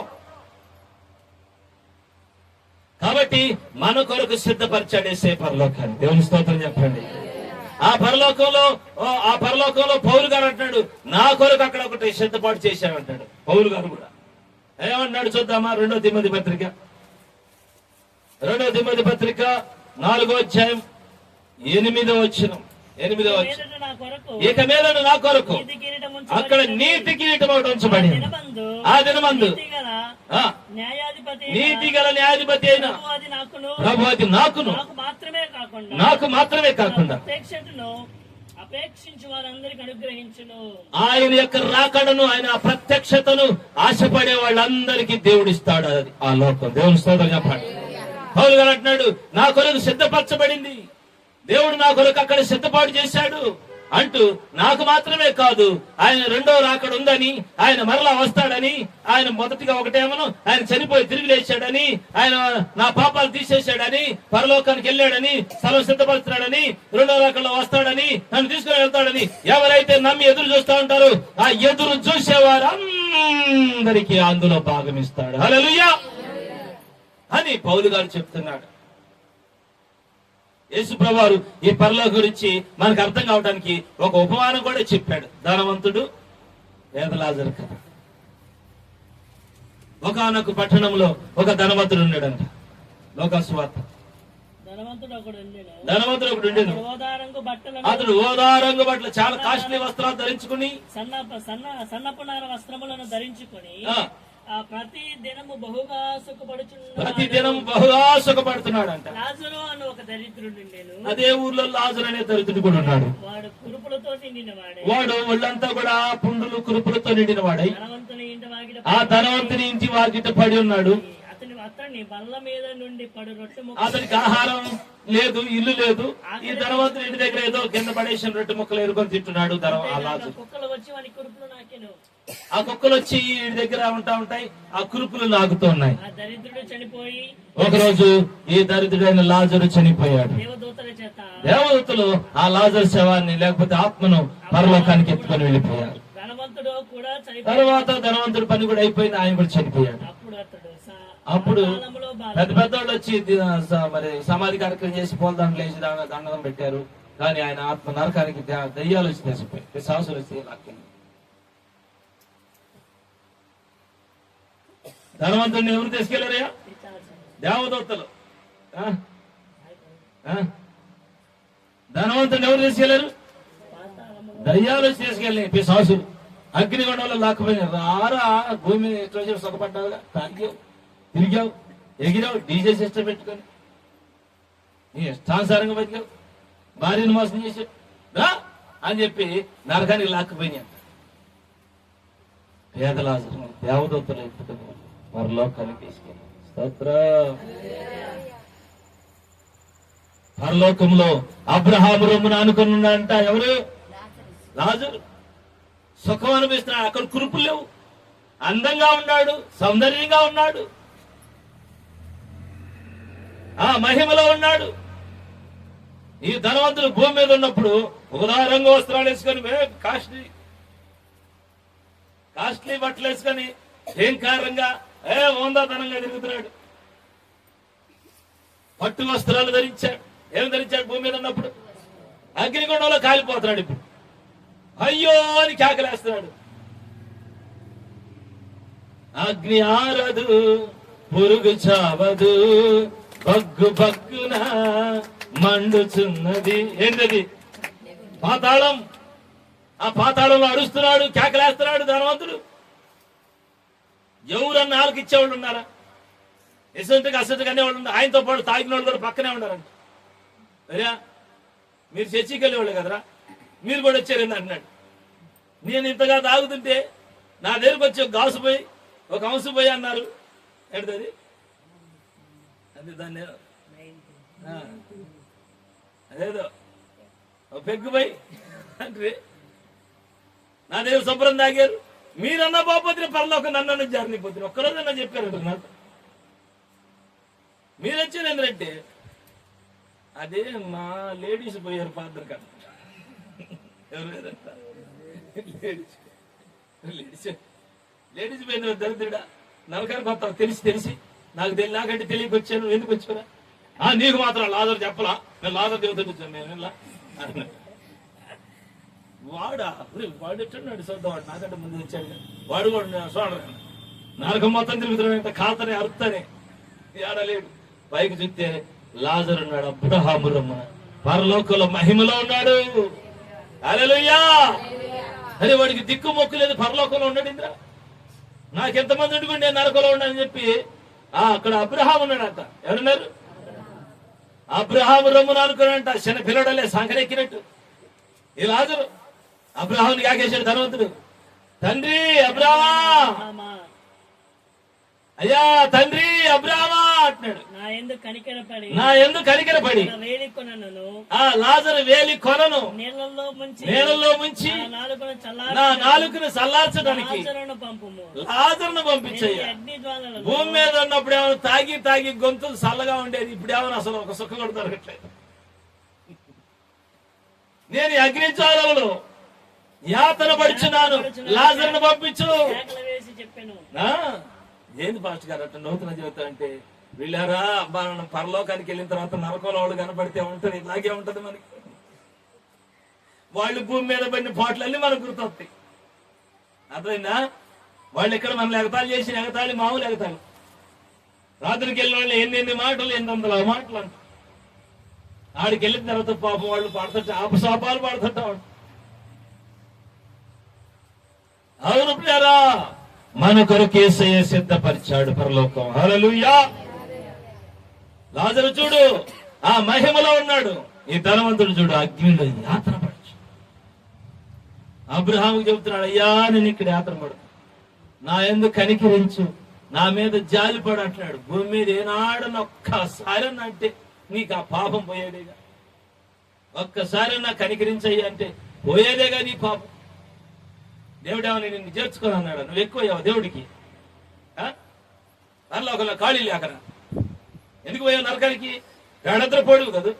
కాబట్టి మన కొరకు సిద్ధపరిచాడు యేసే పరలోకాన్ని. దేవుని స్తోత్రం చెప్పండి. ఆ పరలోకంలో పౌలు గారు అంటాడు, నా కొరకు అక్కడ ఒకటి సిద్ధపాటు చేశానంటాడు. పౌలు గారు కూడా ఏమన్నాడు చూద్దామా? 2 తిమోతి పత్రిక 4వ అధ్యాయం 8వ వచనం. ఇక మీదను నా కొరకు అక్కడ నీతి కిరీటం ఒకటి ఉంచబడి, ఆ దినమందు నీతి గల న్యాయాధిపతి అయిన ప్రభు అది నాకు మాత్రమే కాకుండా అపేక్షించి వారందరికి అనుగ్రహించును. ఆయన యొక్క రాకడను, ఆయన ప్రత్యక్షతను ఆశపడే వాళ్ళందరికీ దేవుడిస్తాడు. అది ఆ లోకం. దేవుని స్తోత్రం చెప్పండి. పౌలు గారు అంటున్నాడు, నా కొరకు సిద్ధపరచబడింది, దేవుడు నా కొరకు అక్కడ సిద్ధపాటు చేశాడు అంటూ, నాకు మాత్రమే కాదు, ఆయన రెండో రాకడ ఉందని, ఆయన మరలా వస్తాడని, ఆయన మొదటిగా ఒకటేమను ఆయన చనిపోయి తిరిగి లేచాడని, ఆయన నా పాపాలు తీసేశాడని, పరలోకానికి వెళ్ళాడని, స్థలం సిద్ధపరుస్తున్నాడని, రెండో రాకడలో వస్తాడని, నన్ను తీసుకుని వెళ్తాడని ఎవరైతే నమ్మి ఎదురు చూస్తూ ఉంటారో ఆ ఎదురు చూసేవారు అందరికీ అందులో భాగం ఇస్తాడు. హల్లెలూయా అని పౌలు గారు చెప్తున్నాడు. యేసు ప్రభువారు ఈ పరలోకం గురించి మనకు అర్థం కావడానికి ఒక ఉపమానం కూడా చెప్పాడు. ధనవంతుడు, పేద లాజరు కథ. ఒకానొక పట్టణంలో ఒక ధనవంతుడు ఉన్నాడంట. లోకాసు వార్త. ధనవంతుడు ఒకడు ఉండేను. అతడు ఓదా రంగు బట్టలు, చాలా కాస్ట్లీ వస్త్రాలు ధరించుకుని, సన్నపునార వస్త్రములను ధరించుకుని ప్రతి దినము బహుగా సుఖపడుతున్నాడంట. లాజరు అని ఒక దరిద్రుడు ఉండేను. అదే ఊర్లో లాజరు అనే దరిద్రుడు కూడా ఉన్నాడు. వాడు కురుపులతో నిండినవాడే. వాడు ఒళ్ళంతా కూడా పుండులు, కురుపులతో నిండిన వాడై ఆ ధనవంతుని ఇంటి వాకిట పడి ఉన్నాడు. అతని బల్ల మీద నుండి పడు రొట్టె ముక్క, అతనికి ఆహారం లేదు, ఇల్లు లేదు. ఈ ధనవంతుని ఇంటి దగ్గర ఏదో కింద పడేసిన రొట్టె ముక్కలు ఎరుకొని తింటున్నాడు. కుక్కలు వచ్చి వాని కురుపులు నాకెను. ఆ కుక్కలు వచ్చి ఈ దగ్గర ఉంటాయి, ఆ కురుపులు లాగుతూ ఉన్నాయి. ఆ దరిద్రుడు చనిపోయి ఒకరోజు ఈ దరిద్రుడైన లాజరు చనిపోయాడు. దేవదూతల చేత దేవదూతలు ఆ లాజరు శవాన్ని లేకపోతే ఆత్మను పరలోకానికి ఎత్తుకొని వెళ్ళిపోయారు. ధనవంతుడు కూడా చనిపోయి తర్వాత ధనవంతుడి పని కూడా అయిపోయింది, ఆయన కూడా చనిపోయాడు. అప్పుడు పెద్ద పెద్దవాళ్ళు వచ్చి మరి సమాధి కార్యక్రమం చేసి పూలదండలు వేసి దండం పెట్టారు. కానీ ఆయన ఆత్మ నరకానికి దయ్యాలు వచ్చి తెసిపోయి పిశాసులు వచ్చి లాక్కెళ్ళి. ధనవంతుడిని ఎవరు తీసుకెళ్లారయ్యా? దేవదూతలు. ధనవంతుడిని ఎవరు తీసుకెళ్లారు? దయ్యాలు వచ్చి తీసుకెళ్ళి పిశాసులు అగ్నిగుండంలో లాక్కుపోయినారు. రారా భూమి ఎట్లా చేసి సుఖపడ్డావుగా, తాగావు, తిరిగావు, ఎగిరావు, డీజే సిస్టమ్ పెట్టుకొని నీ ఇష్టానుసారంగా బతికావు, భార్యను మోసం చేసావు రా అని చెప్పి నరకానికి లాక్కుపోయినాయి. పేదలాజరు దేవదూతలు ఎత్తుకుని పరలోకానికి తీసుకెళ్ళి పరలోకంలో అబ్రహాము రొమ్మును అనుకున్నాడంట. ఎవరు? లాజరు. సుఖం అనిపిస్తున్నాడు. అక్కడ కురుపులు లేవు, అందంగా ఉన్నాడు, సౌందర్యంగా ఉన్నాడు, ఆ మహిమలో ఉన్నాడు. ఈ ధనవంతుడు భూమి మీద ఉన్నప్పుడు ఉదారంగా వస్త్రాలు వేసుకొని కాస్ట్లీ బట్టలు వేసుకొని భయంకరంగా ఓందాతనంగా తిరుగుతున్నాడు. పట్టు వస్త్రాలు ధరించాడు. ఏం ధరించాడు? భూమి మీద ఉన్నప్పుడు అగ్నిగుండంలో కాలిపోతున్నాడు. ఇప్పుడు అయ్యో అని కేకలేస్తున్నాడు. అగ్ని ఆరదు, పురుగు చావదు, బగ్గు బగ్గున మండుచున్నది. ఏంటది? పాతాళం. ఆ పాతాళంలో అడుస్తున్నాడు, కేకలేస్తున్నాడు ధనవంతుడు. ఎవరన్నా వాళ్ళకి ఇచ్చేవాళ్ళు ఉన్నారా? ఎసంటికి అసంటికి అనేవాళ్ళు ఉన్నారు. ఆయనతో పాటు తాగిన వాళ్ళు కూడా పక్కనే ఉన్నారంట. అయ్యా మీరు చర్చికి వెళ్ళేవాళ్ళు కదరా, మీరు కూడా వచ్చారండి అంటున్నాడు. నేను ఇంతగా తాగుతుంటే నా దగ్గరకు వచ్చి ఒక గాసు పోయి ఒక అంశం పోయి అన్నారు. ఏంటది? అది దాన్ని అదేదో పెగ్గు పోయి అంటే నా దగ్గర శుభ్రం తాగారు. మీరన్నా బాబోతున్న పరలోకం నన్ను జారిపోతుంది. ఒక్కరోజన్నా చెప్పారు నాకు. మీరు వచ్చారు ఏంటంటే అదే మా లేడీస్ పోయారు పాత్ర కదా. ఎవరు లేదంట, లేడీస్ పోయిన దరిద్రుడా నరకానికి వస్తావు తెలిసి నాకు నాకంటే తెలియకొచ్చాను. ఎందుకు వచ్చారా? నీకు మాత్రం లాజర్ చెప్పలా, నేను లాజర్ దేవతలు వచ్చాను నేను వాడు ఎట్టున్నాడు చూద్దాం. వాడు నాకంటే ముందు వచ్చాడు. వాడు కూడా చూడలేదు. నరకం మొత్తం తిరుగుతున్నాడు. కాతనే అరుతానే ఏడలేడు. పైకి చూస్తే లాజర్ ఉన్నాడు. అబ్రహాము రొమ్మున పరలోకంలో మహిమలో ఉన్నాడు. హల్లెలూయా. అరే వాడికి దిక్కు మొక్కు లేదు, పరలోకంలో ఉన్నాడు. ఇంద్ర నాకెంతమంది ఉండి నేను నరకంలో ఉన్నానని చెప్పి అక్కడ అబ్రహాం ఉన్నాడంట. ఎవరున్నారు? అబ్రహాము రొమ్మున అనుకున్నాడంట. చిన్న పిల్లడలే సంకరెక్కినట్టు ఈ లాజరు అబ్రహాముని కాకేశాడు ధనవంతుడు. తండ్రి అబ్రహామా, అయ్యా తండ్రి అబ్రహామా అంటున్నాడు. నా యందు కనికరపడి లాజరు వేలి కొనను నీళ్ళల్లో ముంచి నా నాలుకను చల్లార్చడానికి లాజరును పంపించయ్యా. భూమి మీద ఉన్నప్పుడు ఏమైనా తాగి గొంతులు చల్లగా ఉండేది. ఇప్పుడు ఏమైనా అసలు ఒక సుఖం కూడా దొరకట్లేదు. నేను అగ్ని జ్వాలలలో యాతన పడుచున్నాను, లాజరును పంపించు. ఏంది పాస్టర్ గారు అట్లా నూతన జీవితం అంటే? వీళ్ళారా మనం పరలోకానికి వెళ్ళిన తర్వాత నరకంలో వాళ్ళు కనపడితే ఉంటుంది, ఇలాగే ఉంటది మనకి. వాళ్ళు భూమి మీద పడిన పాటలన్నీ మనకు గుర్తొస్తాయి. అర్థమైందా? వాళ్ళు ఇక్కడ మనం ఎగతాళి చేసిన ఎగతాళి మామూలు ఎగతాళి. రాత్రికి వెళ్ళిన వాళ్ళు ఎన్ని మాటలు 800 మాటలు అంట. ఆడికి వెళ్ళిన తర్వాత పాపం వాళ్ళు పాడుతుంటే ఆపశాపాలు పాడుతుంటాడు. అవును ప్రియారా, మన కొరకు యేసయ్య సిద్ధపరిచాడు పరలోకం. హల్లెలూయా. లాజరు చూడు ఆ మహిమలో ఉన్నాడు. ఈ ధనవంతుడు చూడు అగ్నిలో యాతన పడచ్చు. అబ్రహాముకు చెబుతున్నాడు, అయ్యా నేను ఇక్కడ యాతన పడు, నా యందు కనికరించు, నా మీద జాలిపడు అంటున్నాడు. భూమి మీద ఏనాడన్న ఒక్కసారి అంటే నీకు ఆ పాపం పోయేదేగా. ఒక్కసారి నా కనికరించయ్యా అంటే పోయేదేగా నీ పాపం. దేవుడేమని నిన్ను చేర్చుకొని అన్నాడు? నువ్వు ఎక్కువయ్యావు దేవుడికి. పరలోకంలో ఖాళీ లేకనా? ఎందుకు పోయావు నరకానికి? గడద్ర పోడు కాదు,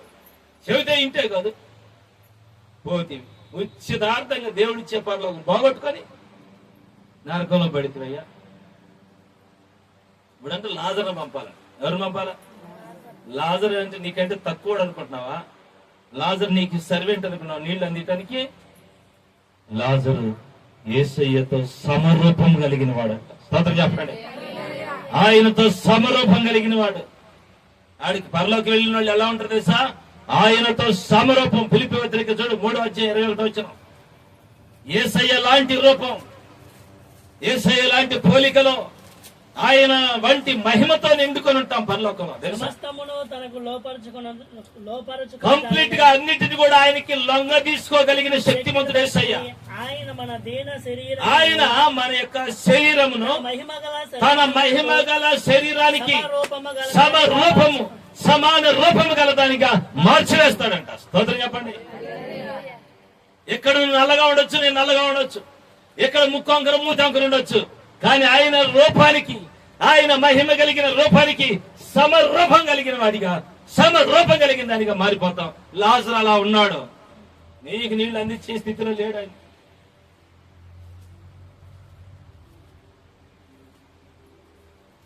చెబితే ఇంటే కాదు, పోతీవి ఉచితార్థంగా దేవుడిచ్చే పరలోకం పోగొట్టుకొని నరకంలో పడిపోయా. ఇప్పుడంటే లాజర్ను పంపాల. ఎవరు పంపాలా? లాజర్ అంటే నీకంటే తక్కువ అనుకుంటున్నావా? లాజర్ నీకు సర్వెంట్ అనుకున్నావు నీళ్లు అందించడానికి. లాజరు యేసయ్యతో సమరూపం కలిగిన వాడంట. స్తోత్రం చెప్పండి. ఆయనతో సమరూపం కలిగిన వాడు. ఆడికి పరలోకి వెళ్ళిన వాళ్ళు ఎలా ఉంటారు తెలుసా? ఆయనతో సమరూపం. ఫిలిప్పీ పత్రిక చూడు 3:21. యేసయ్య లాంటి రూపం, యేసయ్య లాంటి పోలికలో ఆయన వంటి మహిమతో నిండుకొని ఉంటాం పరలోకంలో. కంప్లీట్ గా అన్నిటిని కూడా ఆయనకి లొంగ తీసుకోగలిగిన శక్తిమంతుడు యేసయ్య. ఆయన మన యొక్క శరీరమును తన మహిమ గల శరీరానికి సమరూపము సమాన రూపము గలదానిగా మార్చివేస్తాడంట. స్తోత్రం చెప్పండి. ఇక్కడ నువ్వు నల్లగా ఉండొచ్చు, నేను నల్లగా ఉండొచ్చు, ఇక్కడ ముక్కొంకరం మూతొంకరు ఉండొచ్చు, కానీ ఆయన రూపానికి, ఆయన మహిమ కలిగిన రూపానికి సమరూపం కలిగిన వాడిగా, సమరూపం కలిగిన దానిగా మారిపోతాం. లాజరు అలా ఉన్నాడు. నీకు నీళ్లు అందించే స్థితిలో లేడు ఆయన.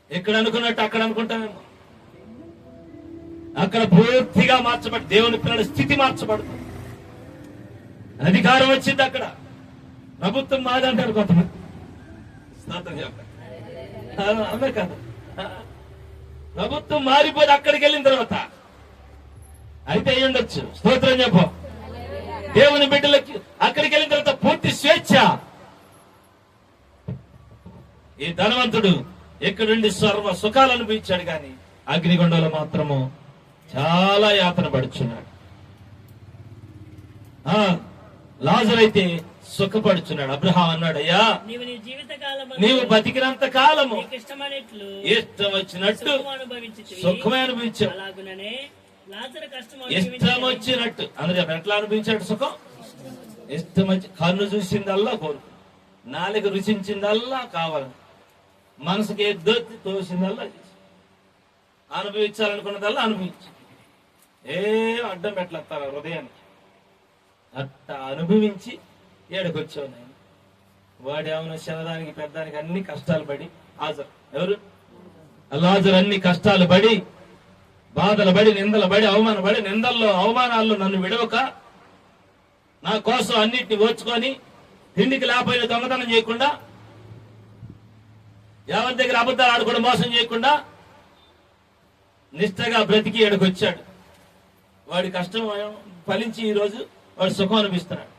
ఎక్కడ అనుకున్నట్టు అక్కడ అనుకుంటామేమో. అక్కడ పూర్తిగా మార్చబడి దేవుని పిల్లల స్థితి మార్చబడుతుంది. అధికారం వచ్చింది అక్కడ. ప్రభుత్వం మాదంటారు కొంతమంది. అదే కాదు, ప్రభుత్వం మారిపోయి అక్కడికి వెళ్ళిన తర్వాత అయితే అయ్యి ఉండొచ్చు. స్తోత్రం చెప్పు. దేవుని బిడ్డలకి అక్కడికి వెళ్ళిన తర్వాత పూర్తి స్వేచ్ఛ. ఈ ధనవంతుడు ఎక్కడుండి సర్వ సుఖాలు అనుభవించాడు, కానీ అగ్నిగుండంలో మాత్రము చాలా యాతన పడుచున్నాడు. లాజరు అయితే సుఖపడుచున్నాడు. అబ్రహాం అన్నాడు, అయ్యా నీవు బతికినంత కాలము ఇష్టం వచ్చినట్టు సుఖమే అనుభవించావు. ఇష్టం వచ్చినట్టు అందరూ ఎట్లా అనుభవించాడు సుఖం? ఇష్టం వచ్చి కన్ను చూసిందల్లా కోరుకు, నాలుక రుచించిందల్లా కావాలని, మనసుకి దొత్తి తోసిందల్లా అనుభవించాలనుకున్నదల్లా అనుభవించి ఏం అడ్డం పెట్టలేస్తారు హృదయానికి. అట్లా అనుభవించి ఏడకొచ్చావు నేను. వాడేమన్నా చిన్నదానికి పెద్దానికి అన్ని కష్టాలు పడి ఎవరు లాజరు అన్ని కష్టాలు పడి, బాధలు పడి, నిందలు పడి, అవమానం పడి, నిందల్లో అవమానాల్లో నన్ను విడవక నా కోసం అన్నిటిని ఓర్చుకొని, తిండికి లేకపోయిన దొంగతనం చేయకుండా, ఎవరి దగ్గర అబద్ధాలు ఆడుకోవడం మోసం చేయకుండా నిష్ఠగా బ్రతికి ఏడకొచ్చాడు. వాడి కష్టం ఫలించి ఈరోజు వాడు సుఖం అనిపిస్తున్నాడు.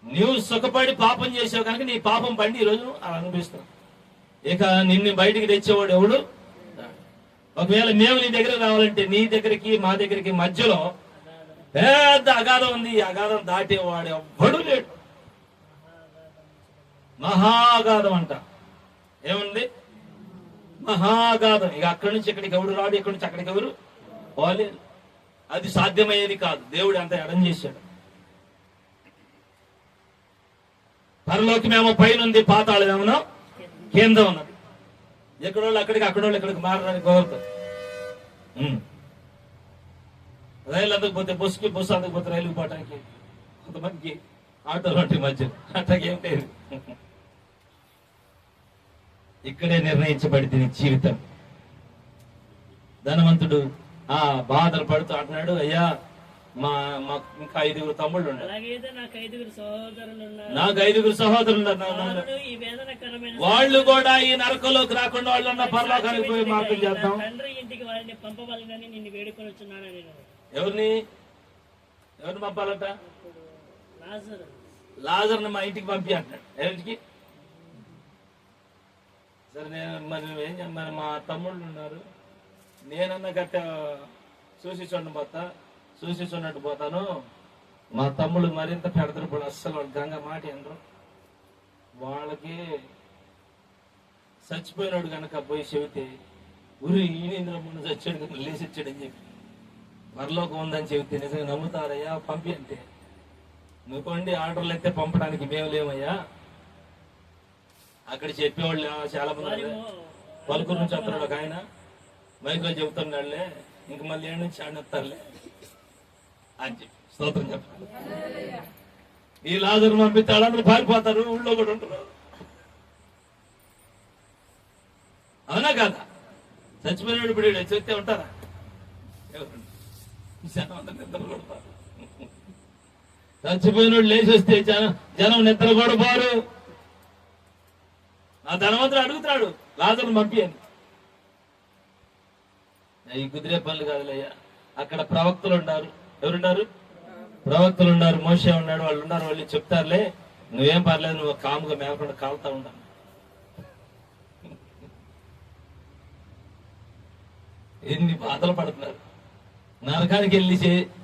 నీవు సుఖపడి పాపం చేసావు కనుక నీ పాపం పండి ఈరోజు అనుభవిస్తున్నావు. ఇక నిన్ను బయటికి తెచ్చేవాడు ఎవడు? ఒకవేళ మేము నీ దగ్గర రావాలంటే నీ దగ్గరికి మా దగ్గరికి మధ్యలో పెద్ద అగాధం ఉంది. ఈ అగాధం దాటేవాడు ఎవ్వడు లేడు. మహాగాధం అంట. ఏముంది? మహాగాధం. ఇక అక్కడి నుంచి ఇక్కడికి ఎవడు రాడు, ఇక్కడి నుంచి అక్కడికి ఎవరు పోలేదు. అది సాధ్యమయ్యేది కాదు. దేవుడు అంత ఎడం చేశాడు. పరలోకమేమో పైన ఉంది, పాతాళమేమో కింద ఉన్నది. ఎక్కడోళ్ళు అక్కడికి, అక్కడోళ్ళు ఇక్కడికి మారడానికి కోరుతారు. రైలు అందుకుపోతే బస్సుకి, బస్సు అందుకుపోతే రైలుకి పోవడానికి, కొంతమందికి ఆటోలోటి మధ్య అట్లాగేం లేదు. ఇక్కడే నిర్ణయించబడింది నీ జీవితం. ధనవంతుడు బాధలు పడుతూ అంటున్నాడు, అయ్యా మాకు ఇంకా 5 తమ్ముళ్ళు ఉన్నారు, నాకు 5 సహోదరులు ఉన్నారు, వాళ్ళు కూడా ఈ నరకంలోకి రాకుండా వాళ్ళన్న పరలోకానికి పోయి మార్పులు చేద్దాం. ఎవరిని పంపాలట? లాజర్ని మా ఇంటికి పంపి అంటాడు. ఎవరికి? సరే నేను మరి ఏం చెప్పాను, మా తమ్ముళ్ళు ఉన్నారు, నేనన్నా గట్ట చూసినట్టు పోతాను. మా తమ్ముళ్ళు మరింత పెడతారు. ఇప్పుడు అస్సలు వాళ్ళు గంగ మాట అనరు. వాళ్ళకి చచ్చిపోయినాడు కనుక పోయి చెబితే ఉరి ఈయన ముందు చచ్చాడు కనుక లేచి వచ్చాడని చెప్పి పరలోకం ఉందని చెబితే నిజంగా నమ్ముతారయ్యా? పంపి అంటే నువ్వుకోండి, ఆర్డర్లు అయితే పంపడానికి మేము లేమయ్యా, అక్కడ చెప్పేవాళ్ళు చాలా మంది ఉన్నారు. పలుకురు నుంచి వస్తున్నాడు ఒక ఆయన మైకులో చెబుతున్నాడులే, ఇంక మళ్ళీ ఏడు నుంచి ఆడిస్తారులే అని చెప్పి స్తోత్రం చెప్పాలి. ఈ లాజరు పంపిస్తే వాళ్ళందరూ పారిపోతారు, ఊళ్ళో కూడా ఉంటారు. అవునా కాదా? చచ్చిపోయినాడు ఇప్పుడు చెప్తే ఉంటారా? నిద్ర కొడతారు. చచ్చిపోయినాడు లేచి వస్తే జనం నిద్ర కూడా పోరు. ఆ ధనవంతుడు అడుగుతాడు లాజరును పంపి అని. ఈ కుదిరే పనులు కాదులయ్యా. అక్కడ ప్రవక్తలు ఉన్నారు. ఎవరున్నారు? ప్రవక్తలు ఉన్నారు. మోషే ఉన్నాడు, వాళ్ళు ఉన్నారు. వాళ్ళు చెప్తారులే, నువ్వేం పర్లేదు, నువ్వు కాముగా మేపకుండా కాలుతా ఉంటాను. ఎన్ని బాధలు పడుతున్నారు. నరకానికి వెళ్ళి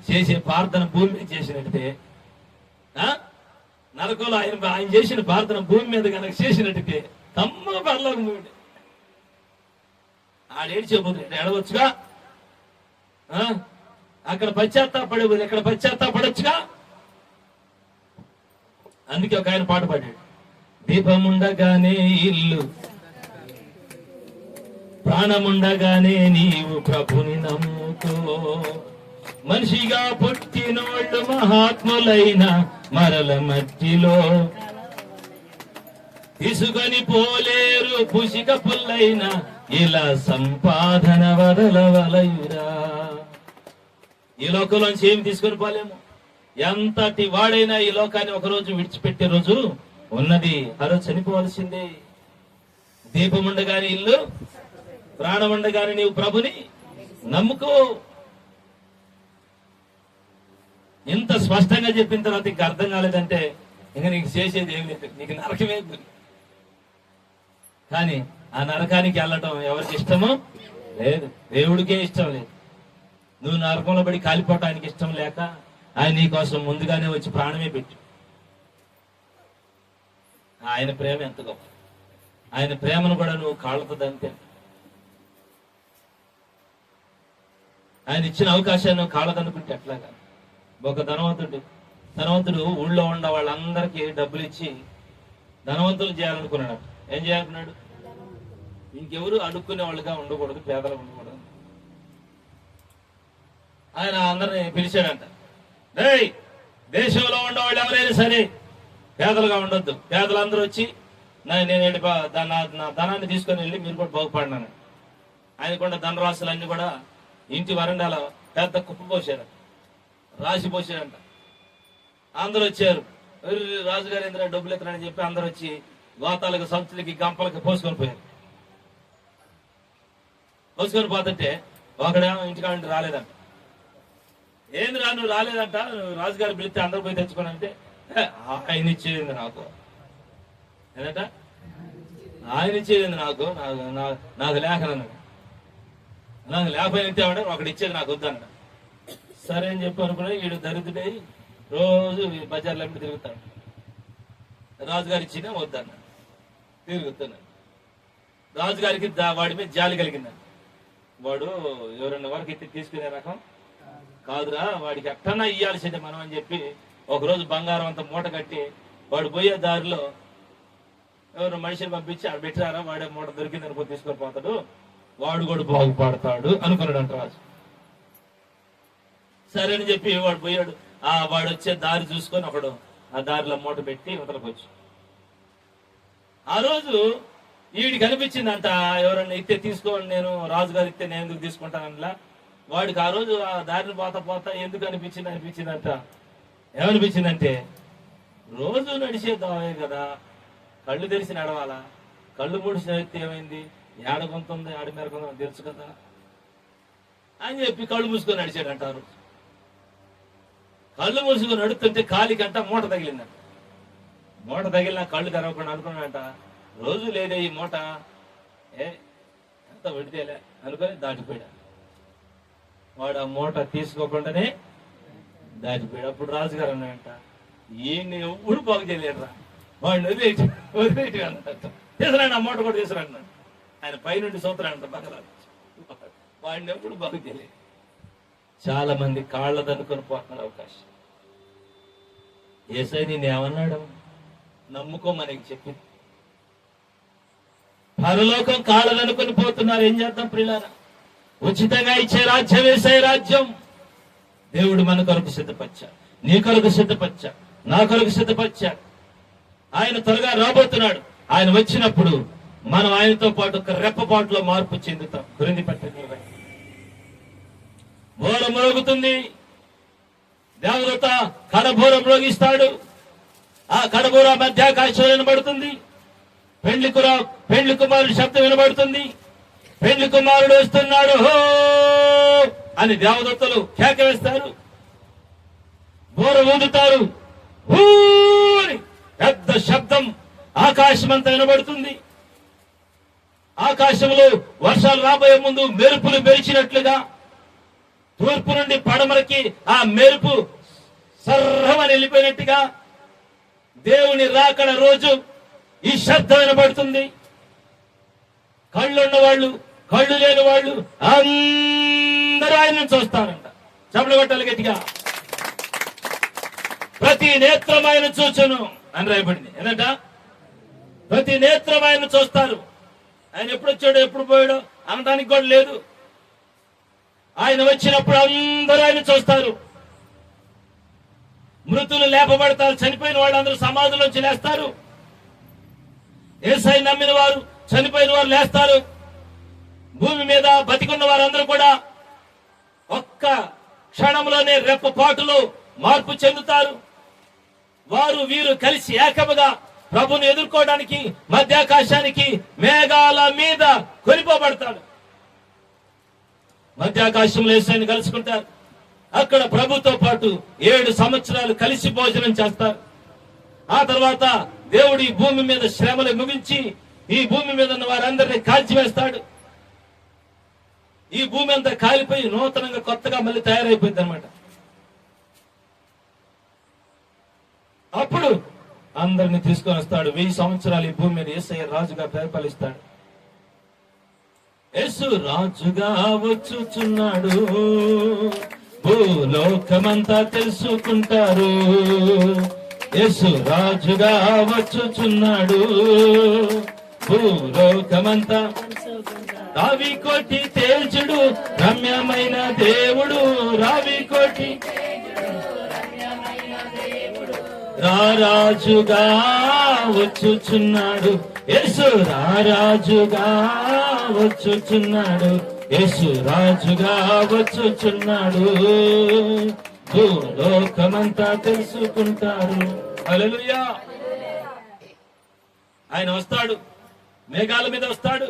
చేసే ప్రార్థన భూమి మీద చేసినట్టే, నరకంలో ఆయన చేసిన ప్రార్థన భూమి మీద కనుక చేసినట్టుకే తమ్మ పర్లోకి మూడు ఆడేడు చెబుతున్నాడు. ఎడవచ్చుగా, అక్కడ పశ్చాత్తాపడే బదులు ఇక్కడ పశ్చాత్తాపడొచ్చుగా. అందుకే ఒక ఆయన పాట పాడాడు, దీపముండగానే ఇల్లు, ప్రాణముండగానే నీవు ప్రభుని నమ్ముకో. మనిషిగా పుట్టినోళ్ళు మహాత్ములైన మరల మట్టిలో తీసుకొని పోలేరు పుసిక పుల్లైన ఇలా సంపాదన వదలవలయురా. ఈ లోకంలోంచి ఏమి తీసుకొని పోలేము. ఎంతటి వాడైనా ఈ లోకాన్ని ఒకరోజు విడిచిపెట్టే రోజు ఉన్నది. ఆ రోజు చనిపోవలసిందే. దీపముండగానే ఇల్లు, ప్రాణముండగానే నీవు ప్రభుని నమ్ముకో. ఇంత స్పష్టంగా చెప్పిన తర్వాత ఇంకా అర్థం కాలేదంటే ఇంకా నీకు చేసేది ఏమి లేదు, నీకు నరకమే గురి. కానీ ఆ నరకానికి వెళ్ళటం ఎవరికి ఇష్టమో లేదు, దేవుడికే ఇష్టం లేదు. నువ్వు నరకంలో పడి కాలిపోవటానికి ఇష్టం లేక ఆయన నీ కోసం ముందుగానే వచ్చి ప్రాణమే పెట్టు. ఆయన ప్రేమ ఎంత గొప్ప. ఆయన ప్రేమను కూడా నువ్వు కాళ్ళతో దంతే. ఆయన ఇచ్చిన అవకాశాన్ని నువ్వు కాళ్ళదనుకుంటే ఎట్లాగా? ఒక ధనవంతుడు ఊళ్ళో ఉన్న వాళ్ళందరికీ డబ్బులు ఇచ్చి ధనవంతులు చేయాలనుకున్నాడు. ఏం చేయాలనుకున్నాడు? ఇంకెవరు అడుక్కునే వాళ్ళుగా ఉండకూడదు, పేదలు ఉండకూడదు. ఆయన అందరిని పిలిచాడంట, రేయ్ దేశంలో ఉండేవాళ్ళు ఎవరైనా సరే పేదలుగా ఉండొద్దు. పేదలందరూ వచ్చి నేను నా ధనాన్ని తీసుకొని వెళ్ళి మీరు కూడా బాగుపడినాను. ఆయనకున్న ధనరాశులన్నీ కూడా ఇంటి వరండాలో పెద్ద కుప్ప పోసాడు, రాసి పోసాడంట. అందరూ వచ్చారు, రాజుగారు ఏంద్ర డబ్బులు ఎత్తనని చెప్పి అందరూ వచ్చి గోతాలకు, సంచులకి, గంపలకి పోసుకొని పోయారు. పోసుకొని పోతుంటే ఒకడేమో ఇంటికాడ రాలేదంట. ఏంద్రా నువ్వు రాలేదంట, రాజుగారు పిలిస్తే అందరూ పోయి తెచ్చుకోనంటే ఆయన ఇచ్చేది నాకు. ఏంటంట? ఆయన ఇచ్చేది నాకు లేఖనన్నాడు. నాకు లేకపోయిన ఇచ్చామంటే ఒకటి ఇచ్చేది నాకు వద్దన్న. సరే అని చెప్పి అనుకున్నా. వీడు దరిద్రుడై రోజు బజార్లో ఎంపి తిరుగుతాడు. రాజుగారి ఇచ్చినా వద్దన్న, తిరుగుతున్నాడు. రాజుగారికి వాడి మీద జాలి కలిగిందండి. వాడు ఎవరన్నా వరకు ఎత్తి తీసుకునే రకం కాదురా, వాడికి ఎట్టన్నా ఇయ్యాల్సిందే మనం అని చెప్పి ఒకరోజు బంగారం అంతా మూట కట్టి వాడు పోయే దారిలో ఎవరు మనిషిని పంపించి ఆడ పెట్టారా, వాడే మూట దొరికిందని పోయి తీసుకొని పోతాడు, వాడు కూడా బాగుపడతాడు అనుకున్నాడు అంట రాజు. సరే అని చెప్పి వాడు పోయాడు. వాడు వచ్చే దారి చూసుకొని ఒకడు ఆ దారిలో మూట పెట్టి ఇవతలకు వచ్చి ఆ రోజు వీడికి అనిపించిందంట, ఎవరన్నా ఇస్తే తీసుకోండి, నేను రాజుగారు ఇస్తే నేను ఎందుకు తీసుకుంటానలా. వాడికి ఆ రోజు ఆ దారిని పోతా ఎందుకు అనిపించిందంట. ఏమనిపించిందంటే, రోజు నడిచేద్దామే కదా, కళ్ళు తెరిచి నడవాలా, కళ్ళు మూడిసిన వ్యక్తి ఏమైంది, ఏడ కొంతుంది ఆడి మేర కొంత తెలుసు కదా అని చెప్పి కళ్ళు మూసుకొని నడిచాడంటారు. కళ్ళు మూసుకొని నడుస్తుంటే కాలికంట మూట తగిలిందంట. మూట తగిలిన కళ్ళు తెరవకుండా అనుకున్నాడంట, రోజు లేదే ఈ మూట, ఎంత పెడితేలే అనుకొని దాటిపోయాడు. వాడు ఆ మూట తీసుకోకుండానే దాటిపోయాడు. అప్పుడు రాజుగారు అన్నాడంట, ఈయన్ని ఎప్పుడు బాగు చేయలేడురా, వాడిని వదిలేటి అన్నట్టు తీసుకురాండి, ఆ మూట కూడా తీసుకురాండి. ఆయన పైనుండి సూత్రాడంట బంగాళ. వాడిని ఎప్పుడు బాగు చేయలేదు. చాలా మంది కాళ్ళదనుకొని పోతున్నారు అవకాశం. యేసయ్య నేను ఏమన్నాడు, నమ్ముకోమని చెప్పింది. పరలోకం కాళ్ళదనుకుని పోతున్నారు. ఏం చేద్దాం ప్రియులారా? ఉచితంగా ఇచ్చే రాజ్యం వేసే రాజ్యం దేవుడు మన కొరకు సిద్ధపరిచాడు, నీ కొరకు సిద్ధపరిచాడు, నా కొరకు సిద్ధపరిచాడు. ఆయన త్వరగా రాబోతున్నాడు. ఆయన వచ్చినప్పుడు మనం ఆయనతో పాటు ఒక రెప్పపాటులో మార్పు చెందుతాం. గురించి పట్టిన బోర మ్రోగుతుంది. దేవదూత కడబోర మ్రోగిస్తాడు. ఆ కడబోర మధ్యాకాశం వినబడుతుంది. పెండ్లి కుమారుడు శబ్దం వినబడుతుంది. పెండ్లి కుమారుడు వస్తున్నాడు హో అని దేవదూతలు కేక వేస్తారు. బోర ఊదుతారు. హూ అని పెద్ద శబ్దం ఆకాశమంతా వినబడుతుంది. ఆకాశంలో వర్షాలు రాబోయే ముందు మెరుపులు మెరిచినట్లుగా తూర్పు నుండి పడమరకి ఆ మెరుపు సర్రమని వెళ్ళిపోయినట్టుగా దేవుని రాకడ రోజు ఈ శబ్దం వినబడుతుంది. కళ్ళున్న వాళ్ళు, కళ్ళు లేని వాళ్ళు అందరూ ఆయన చూస్తారంట. చెమట కొట్టాలి గట్టిగా. ప్రతి నేత్రం ఆయన చూచును అని రాయబడింది. ఏంటంట? ప్రతి నేత్రం ఆయన చూస్తారు. ఆయన ఎప్పుడు వచ్చాడో ఎప్పుడు పోయాడో అనడానికి కూడా లేదు. ఆయన వచ్చినప్పుడు అందరూ ఆయన చూస్తారు. మృతులు లేపబడతారు. చనిపోయిన వాళ్ళందరూ సమాధుల్లోంచి లేస్తారు. యేసయ్య నమ్మిన వారు, చనిపోయిన వారు లేస్తారు. భూమి మీద బతికున్న వారందరూ కూడా ఒక్క క్షణంలోనే రెప్పపాటులో మార్పు చెందుతారు. వారు వీరు కలిసి ఏకముగా ప్రభుని ఎదుర్కోవడానికి మధ్యాకాశానికి మేఘాల మీద కొనిపోబడతాడు. మధ్యాకాశంలో యేసయ్యని కలుసుకుంటారు. అక్కడ ప్రభుతో పాటు 7 సంవత్సరాలు కలిసి భోజనం చేస్తారు. ఆ తర్వాత దేవుడు ఈ భూమి మీద శ్రమలు ముగించి ఈ భూమి మీద ఉన్న వారందరినీ కాల్చివేస్తాడు. ఈ భూమి అంతా కాలిపోయి నూతనంగా కొత్తగా మళ్ళీ తయారైపోయింది అనమాట. అప్పుడు అందరిని తీసుకొని వస్తాడు. 1000 సంవత్సరాలు ఈ భూమి మీద యేసయ్య రాజుగా పరిపాలిస్తాడు. యేసు రాజుగా వచ్చుచున్నాడు, భూలోకమంతా తెలుసుకుంటారు. యేసు రాజుగా వచ్చుచున్నాడు, భూలోకమంతా. రావి కోటి తేజుడు రమ్యమైన దేవుడు, రావి కోటి రారాజుగా వచ్చుచున్నాడు. యేసు రారాజుగా వచ్చుచున్నాడు, యేసు రాజుగా వచ్చుచున్నాడు, భూలోకమంతా తెలుసుకుంటారు. హల్లెలూయా. ఆయన వస్తాడు, మేఘాల మీద వస్తాడు,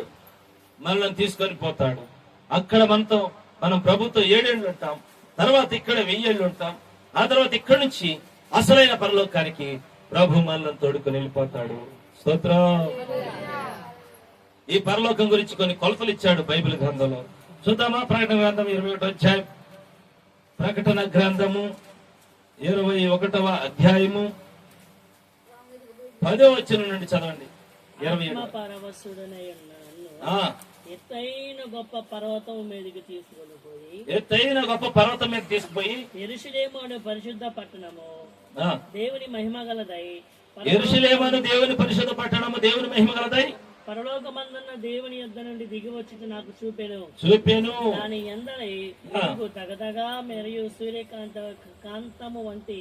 మనల్ని తీసుకొని పోతాడు. అక్కడ మనం ప్రభుత్వం 7 ఏళ్ళు ఉంటాం. తర్వాత ఇక్కడ 1000 ఏళ్ళు ఉంటాం. ఆ తర్వాత ఇక్కడి నుంచి అసలైన పరలోకానికి ప్రభు మనల్ని తోడుకొని వెళ్ళిపోతాడు. స్తోత్రం. ఈ పరలోకం గురించి కొన్ని కొలతలు ఇచ్చాడు బైబిల్ గ్రంథంలో. చూద్దామా? ప్రకటన గ్రంథం 21వ అధ్యాయం. ప్రకటన గ్రంథము 21వ అధ్యాయము 10వ వచనం నుండి చదవండి. 27. పరవశుడనై ఉన్నాను. ఎత్తైన గొప్ప పర్వతం మీదకి తీసుకొని పోయి, ఎత్తైన గొప్ప పర్వతం మీద తీసుకుపోయి, యెరూషలేము అనే పరిశుద్ధ పట్టణము దేవుని మహిమ గలదై, యెరూషలేము అనే దేవుని పరిశుద్ధ పట్టణము దేవుని మహిమ గలదై, పరలోకమందున్న దేవుని యొద్ద నుండి దిగి వచ్చి నాకు చూపెను. దాని ఎందరి తగదగా మరియు సూర్యకాంతము వంటి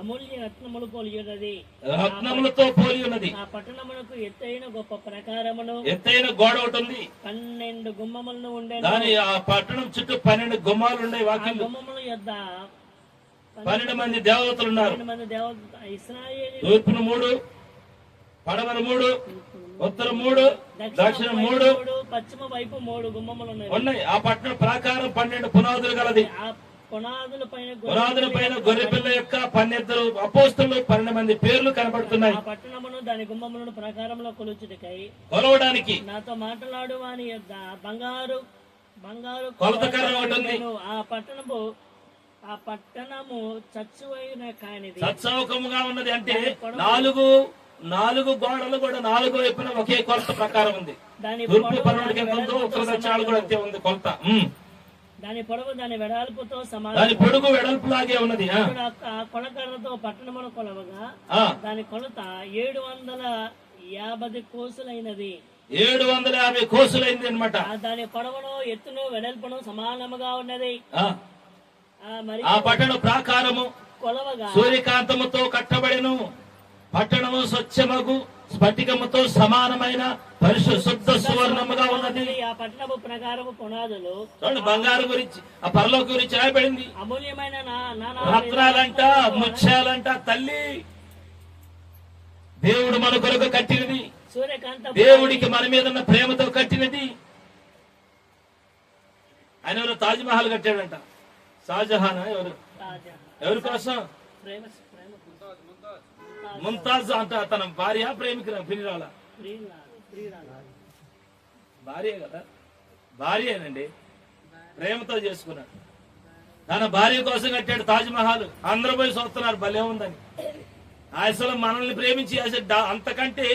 అమూల్య రత్నములు పోలి ఉన్నది. రత్నములతో పోలి ఉన్నది. ఆ పట్టణమునకు ఎత్తైన గొప్ప ప్రకారమును, ఎత్తైన గోడ ఒకటి ఉంది. 12 గుమ్మములను ఉండే. దాని ఆ పట్టణం చుట్టూ 12 గుమ్మాలు ఉన్నాయి. వాక్యం గుమ్మముల యొద్ద 12 మంది దేవతలు ఉన్నారు. ఇశ్రాయేలు తూర్పున 3, పడమర 3, ఉత్తరం 3, దక్షిణం 3, పశ్చిమ వైపు 3 గుమ్మములు ఉన్నాయి. ఆ పట్టణ ప్రాకారం 12 పునాదులు గలది. ఆ పునాదుల పైన గొర్రెపిల్ల యొక్క 12 అపోస్తలులు 12 మంది పేర్లు కనబడుతున్నాయి. ఆ పట్టణమును దాని గుమ్మములను ప్రాకారంలో కొలుచుటకై కొలవడానికి నాతో మాట్లాడు వాని యొద్ద బంగారు కొలతకర్ర ఒకటి ఉంది. ఆ పట్టణము చచ్చువైన కానిది, సత్సౌకముగా ఉన్నది. అంటే 4 గోడలు కూడా 4 వైపున ఒకే కొలత ప్రకారం ఉంది. తూర్పు పడమటికి ఎంత ఉందో ఉత్తర దక్షిణాలు కూడా అంతే ఉంది కొలత. దాని పొడవు దాని వెడల్పుతో సమానం. దాని పొడుగు వెడల్పు లాగే ఉన్నది. ఆ కొలకర్రతో పట్టణమును కొలవగా దాని కొలత 750 కోసులైనది. 750 కోసులైంది అనమాట. దాని పొడవును ఎత్తును వెడల్పును సమానముగా ఉన్నది. మరి ఆ పట్టణ ప్రాకారము కొలవగా సూర్యకాంతముతో కట్టబడెను. పట్టణము స్వచ్ఛమగు స్ఫటికముతో సమానమైన శుద్ధ సువర్ణముగా ఉన్నది. ఆ పట్టణము ప్రకారము పునాదులు చూడండి, బంగారం గురించి, ఆ పరలోక గురించి రాయబడింది. అమూల్యమైన రత్నాలంట, ముత్యాలంట. తల్లి దేవుడు మన కొరకు కట్టినది, సూర్యకాంత దేవుడికి మన మీద ఉన్న ప్రేమతో కట్టినది. ఆయన ఎవరు తాజ్ మహల్ కట్టాడంట. షాజహాన్ ఎవరి కోసం? ముంతాజ్ అంట తన భార్య, ప్రియురాల భార్య కదా, భార్యేనండి, ప్రేమతో చేసుకున్నాడు. తన భార్య కోసం కట్టాడు తాజ్ మహల్. అందరూ పోయి చూస్తున్నారు భలే ఉందని. అసలు మనల్ని ప్రేమించి అసలు అంతకంటే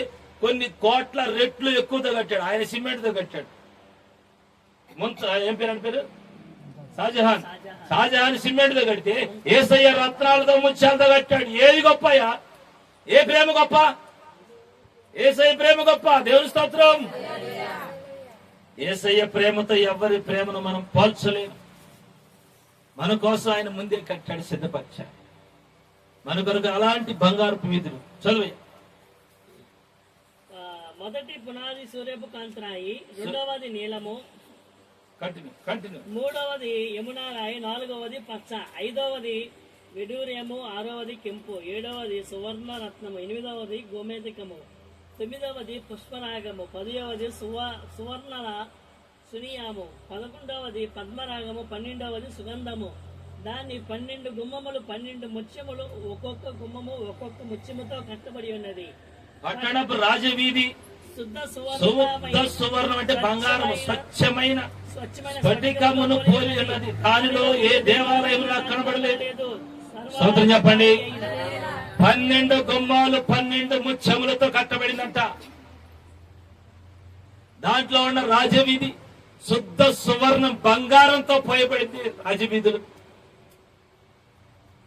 కొన్ని కోట్ల రెట్లు ఎక్కువతో కట్టాడు. ఆయన సిమెంట్ తో కట్టాడు. ఏం పేరు అని పేరు? షాజహాన్. షాజహాన్ సిమెంట్ తో కడితే యేసయ్య రత్నాలతో ముత్యాలతో కట్టాడు. ఏది గొప్పయా? ఏ ప్రేమ గొప్ప? యేసయ్య ప్రేమ గొప్ప. దేవుని స్తోత్రం. యేసయ్య ప్రేమతో ఎవరి ప్రేమను మనం పోల్చలేము. మన కోసం ఆయన ముందే కట్టాడు, సిద్ధపరిచాడు. మన కొరకు అలాంటి బంగారపు వీధులు. చదువు. మొదటి పునాది సూర్యపు కాంతిరాయి, రెండవది నీలము, కంటిన్యూ, మూడవది యమునా రాయి, నాలుగవది పచ్చ, ఐదవది విడూర్యము, ఆరవది కెంపు, ఏడవది సువర్ణ రత్నము, ఎనిమిదవది గోమేధికము, తొమ్మిదవది పుష్పరాగము, 10వది సువర్ణ సునియాము, 11వది పద్మరాగము, 12వది సుగంధము. దాన్ని 12 గుమ్మములు, 12 ముత్యములు, ఒక్కొక్క గుమ్మము ఒక్కొక్క ముత్యముతో కట్టబడి ఉన్నది. పట్టణపు రాజవీధి శుద్ధ సువర్ణం అంటే బంగారం, స్వచ్ఛమైన స్ఫటికమును పోలి ఉన్నది. దానిలో ఏ దేవాలయం కనబడలేదు. స్తోత్రం చెప్పండి. 12 గుమ్మాలు 12 ముత్యములతో కట్టబడిందంట. దాంట్లో ఉన్న రాజవీధి శుద్ధ సువర్ణం బంగారంతో పోయబడింది. రాజవీధులు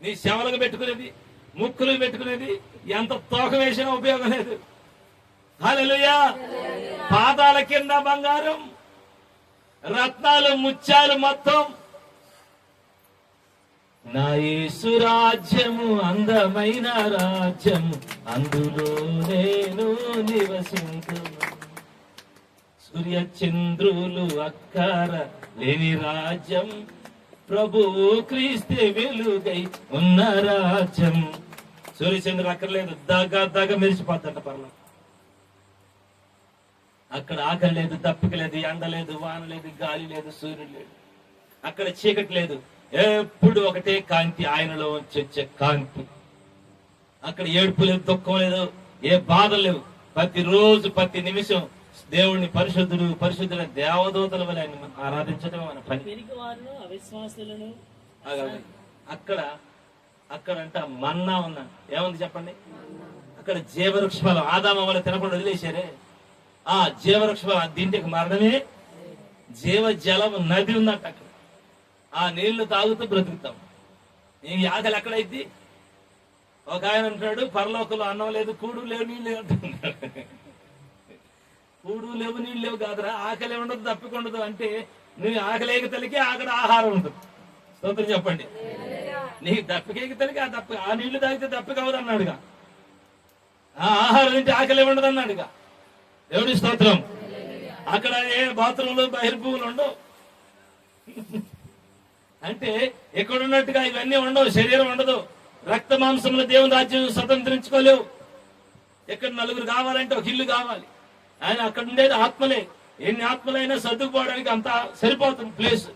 నీ శవలకు పెట్టుకునేది, ముక్కులకు పెట్టుకునేది, ఎంత తోక వేసినా ఉపయోగం లేదు. హల్లెలూయా. పాదాల కింద బంగారం, రత్నాలు, ముత్యాలు మొత్తం. నా యేసు రాజ్యము అందమైన రాజ్యము, అందులో నేను నివసించును. సూర్య చంద్రులు అక్కర లేని రాజ్యం, ప్రభువు క్రీస్తే వెలుగై ఉన్న రాజ్యం. సూర్యచంద్రులు అక్కర్లేదు, దగ్గ మెరిసిపోతాట పర్లో. అక్కడ ఆకలి లేదు, దప్పిక లేదు, ఎండ లేదు, వాన లేదు, గాలి లేదు, సూర్యుడు లేడు. అక్కడ చీకటి లేదు, ఎప్పుడు ఒకటే కాంతి, ఆయనలో వచ్చే కాంతి. అక్కడ ఏడుపు లేదు, దుఃఖం లేదు, ఏ బాధలు లేవు. ప్రతిరోజు ప్రతి నిమిషం దేవుడిని పరిశుద్ధుడు పరిశుద్ధుల దేవదూతల వల్ల ఆయన ఆరాధించడం మన పని. అక్కడంట మన్నా ఉన్నా ఏముంది చెప్పండి. అక్కడ జీవవృక్ష ఫలం ఆదామ వల్ల తినకుండా వదిలేశారే. ఆ జీవవృక్ష ఫలం, దీంట్లోకి మరణమే. జీవ జలం నది ఉందంట అక్కడ. ఆ నీళ్లు తాగుతూ బ్రతుకుతాం. ఈ ఆకలి ఎక్కడైతే ఒక ఆయన అంటాడు, పరలోకంలో అన్నం లేదు, కూడు లేవు, నీళ్ళు లేవు అంటున్నాడు. కూడు లేవు, నీళ్ళు లేవు కాదురా, ఆకలి ఉండదు, దప్పికొండదు. అంటే నువ్వు ఆకలేక తలికి అక్కడ ఆహారం ఉంటుంది. స్తోత్రం చెప్పండి. నీకు దప్పికేకి తలికి ఆ నీళ్లు తాగితే దప్పిక అవ్వదు అన్నాడుగా. ఆ ఆహారం తింటే ఆకలి ఉండదు అన్నాడుగా. దేవుడి స్తోత్రం. అక్కడ ఏ బాత్రూంలు బహిర్భూములు ఉండవు. అంటే ఎక్కడున్నట్టుగా ఇవన్నీ ఉండవు. శరీరం ఉండదు. రక్త మాంసములు దేవుని రాజ్యం స్వతంత్రించుకోలేవు. ఎక్కడ నలుగురు కావాలంటే ఒక ఇల్లు కావాలి. ఆయన అక్కడ ఉండేది ఆత్మలే. ఎన్ని ఆత్మలైనా సర్దుకుపోవడానికి అంతా సరిపోతుంది ప్లేస్.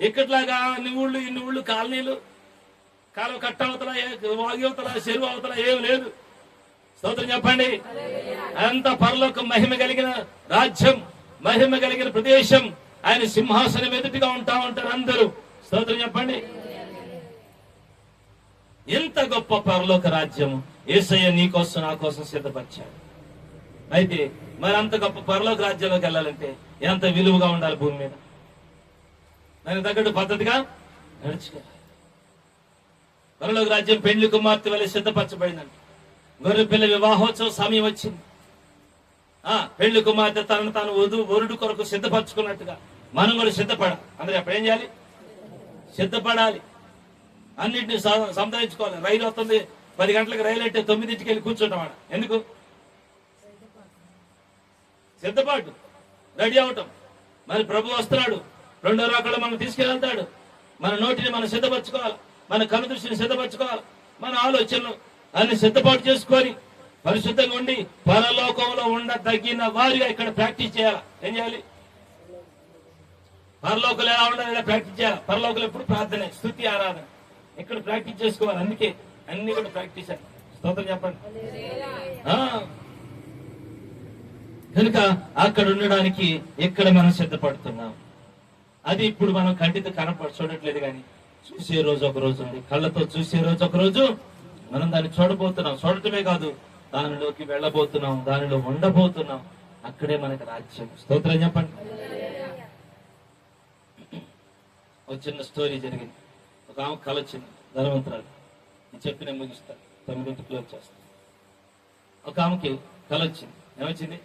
ఎక్కట్లాగా అన్ని ఊళ్ళు, ఇన్ని ఊళ్ళు, కాలనీలు, కాలువ కట్ట అవతల, వాగి అవతల, చెరువు అవతల ఏం లేదు. స్తోత్రం చెప్పండి. అంత పరలోక మహిమ కలిగిన రాజ్యం, మహిమ కలిగిన ప్రదేశం. ఆయన సింహాసనం ఎదుటిగా ఉంటా ఉంటారు అందరూ. స్తోత్రం చెప్పండి. ఎంత గొప్ప పరలోక రాజ్యం యేసయ్య నీ కోసం నా కోసం సిద్ధపరిచాడు. అయితే మరి అంత గొప్ప పరలోక రాజ్యంలోకి వెళ్ళాలంటే ఎంత విలువగా ఉండాలి భూమి మీద. దానికి తగ్గట్టు పద్ధతిగా నడుచుకోవాలి. పరలోక రాజ్యం పెండ్లి కుమార్తె వల్ల సిద్ధపరచబడిందంట. గొర్రె పిల్ల వివాహోత్సవ సమయం వచ్చింది. పెళ్లి కుమార్తె తనను తాను వరుడు కొరకు సిద్ధపరచుకున్నట్టుగా మనం కూడా సిద్ధపడాలి. అందరూ అప్పుడు ఏం చేయాలి? సిద్ధపడాలి. అన్నింటినీ సంతరించుకోవాలి. రైలు వస్తుంది, 10 గంటలకు రైలు అంటే 9ంటికి వెళ్ళి కూర్చుంటాం. ఎందుకు? సిద్ధపాటు, రెడీ అవటం. మరి ప్రభు వస్తున్నాడు, 2వ రాకడ మనం తీసుకెళ్తాడు. మన నోటిని మనం సిద్ధపరచుకోవాలి, మన కను దృష్టిని సిద్ధపరచుకోవాలి, మన ఆలోచనలు అన్ని సిద్ధపాటు చేసుకొని పరిశుద్ధంగా ఉండి పరలోకంలో ఉండదగిన వారిగా ఇక్కడ ప్రాక్టీస్ చేయాలి. ఏం చేయాలి? పరలోకలు ఎలా ఉండాలి ప్రాక్టీస్ చేయాలి. పరలోకలు ఎప్పుడు ప్రార్థన, స్తుతి, ఆరాధన ఇక్కడ ప్రాక్టీస్ చేసుకోవాలి. అందుకే అన్ని కూడా ప్రాక్టీస్ అయ్యి. స్తోత్రం చెప్పండి. కనుక అక్కడ ఉండడానికి ఇక్కడ మనం సిద్ధపడుతున్నాం. అది ఇప్పుడు మనం కంటితో చూడట్లేదు, కానీ చూసే రోజు ఒక రోజు ఉంది. కళ్ళతో చూసే రోజు ఒక రోజు మనం దాన్ని చూడబోతున్నాం. చూడటమే కాదు, దానిలోకి వెళ్ళబోతున్నాం, దానిలో ఉండబోతున్నాం. అక్కడే మనకు రాజ్యం. స్తోత్రం చెప్పండి. ఒక చిన్న స్టోరీ జరిగింది. ఒక ఆమె కళ వచ్చింది, ధనవంతురాలు. చెప్పి నేను ముగిస్తాను, 9ంటికి క్లోజ్ చేస్తాను. ఒక ఆమెకి కళ వచ్చింది. ఏమొచ్చింది?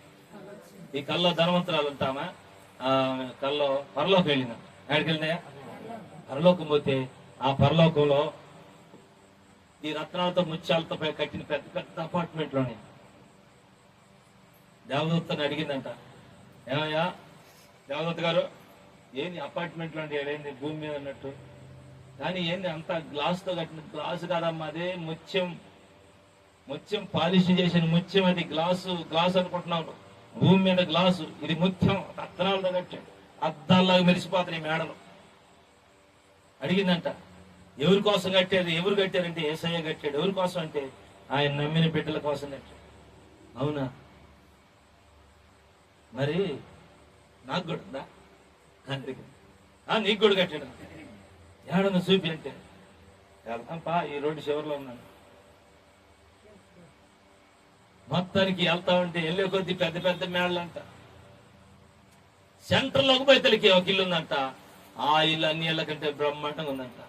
ఈ కళ్ళలో ధనవంతురాలు ఉంటామా, కళ్ళలో పరలోకం వెళ్ళిందా? ఎక్కడికి వెళ్ళినాయా? పరలోకం పోతే ఆ పరలోకంలో ఈ రత్నాలతో ముత్యాలతో కట్టిన పెద్ద పెద్ద అపార్ట్మెంట్లోనే దేవదత్తని అడిగిందంట, ఏమయ్యా దేవదత్త గారు, ఏంది అపార్ట్మెంట్లో ఏంది భూమి మీద అన్నట్టు, కానీ ఏంది అంత గ్లాస్తో కట్టిన? గ్లాసు కాదమ్మా, అదే ముత్యం, ముత్యం పాలిష్ చేసిన ముత్యం. అది గ్లాసు అనుకుంటున్నావు, భూమి మీద గ్లాసు, ఇది ముత్యం రత్నాలతో కట్టాడు, అద్దాల్లాగా మెరిసిపోతున్నాయి మేడలు. అడిగిందంట, ఎవరి కోసం కట్టారు? ఎవరు కట్టారంటే యేసయ్య కట్టాడు. ఎవరి కోసం అంటే ఆయన నమ్మిన బిడ్డల కోసం కట్టాడు. అవునా? మరి నాకు కూడా ఉందా? నీకు కూడా కట్టాడు. ఏడన్నా చూపి అంటే, వెళ్తాంపా, ఈ రోడ్డు చివరిలో ఉన్నాను. మొత్తానికి వెళ్తా ఉంటే వెళ్ళే కొద్ది పెద్ద పెద్ద మేళ్ళంట. సెంటర్లోకి పోయితలకి ఒక ఇల్లు ఉందంట. ఆ ఇల్లు అన్ని ఇళ్ళ కంటే బ్రహ్మాండంగా ఉందంట.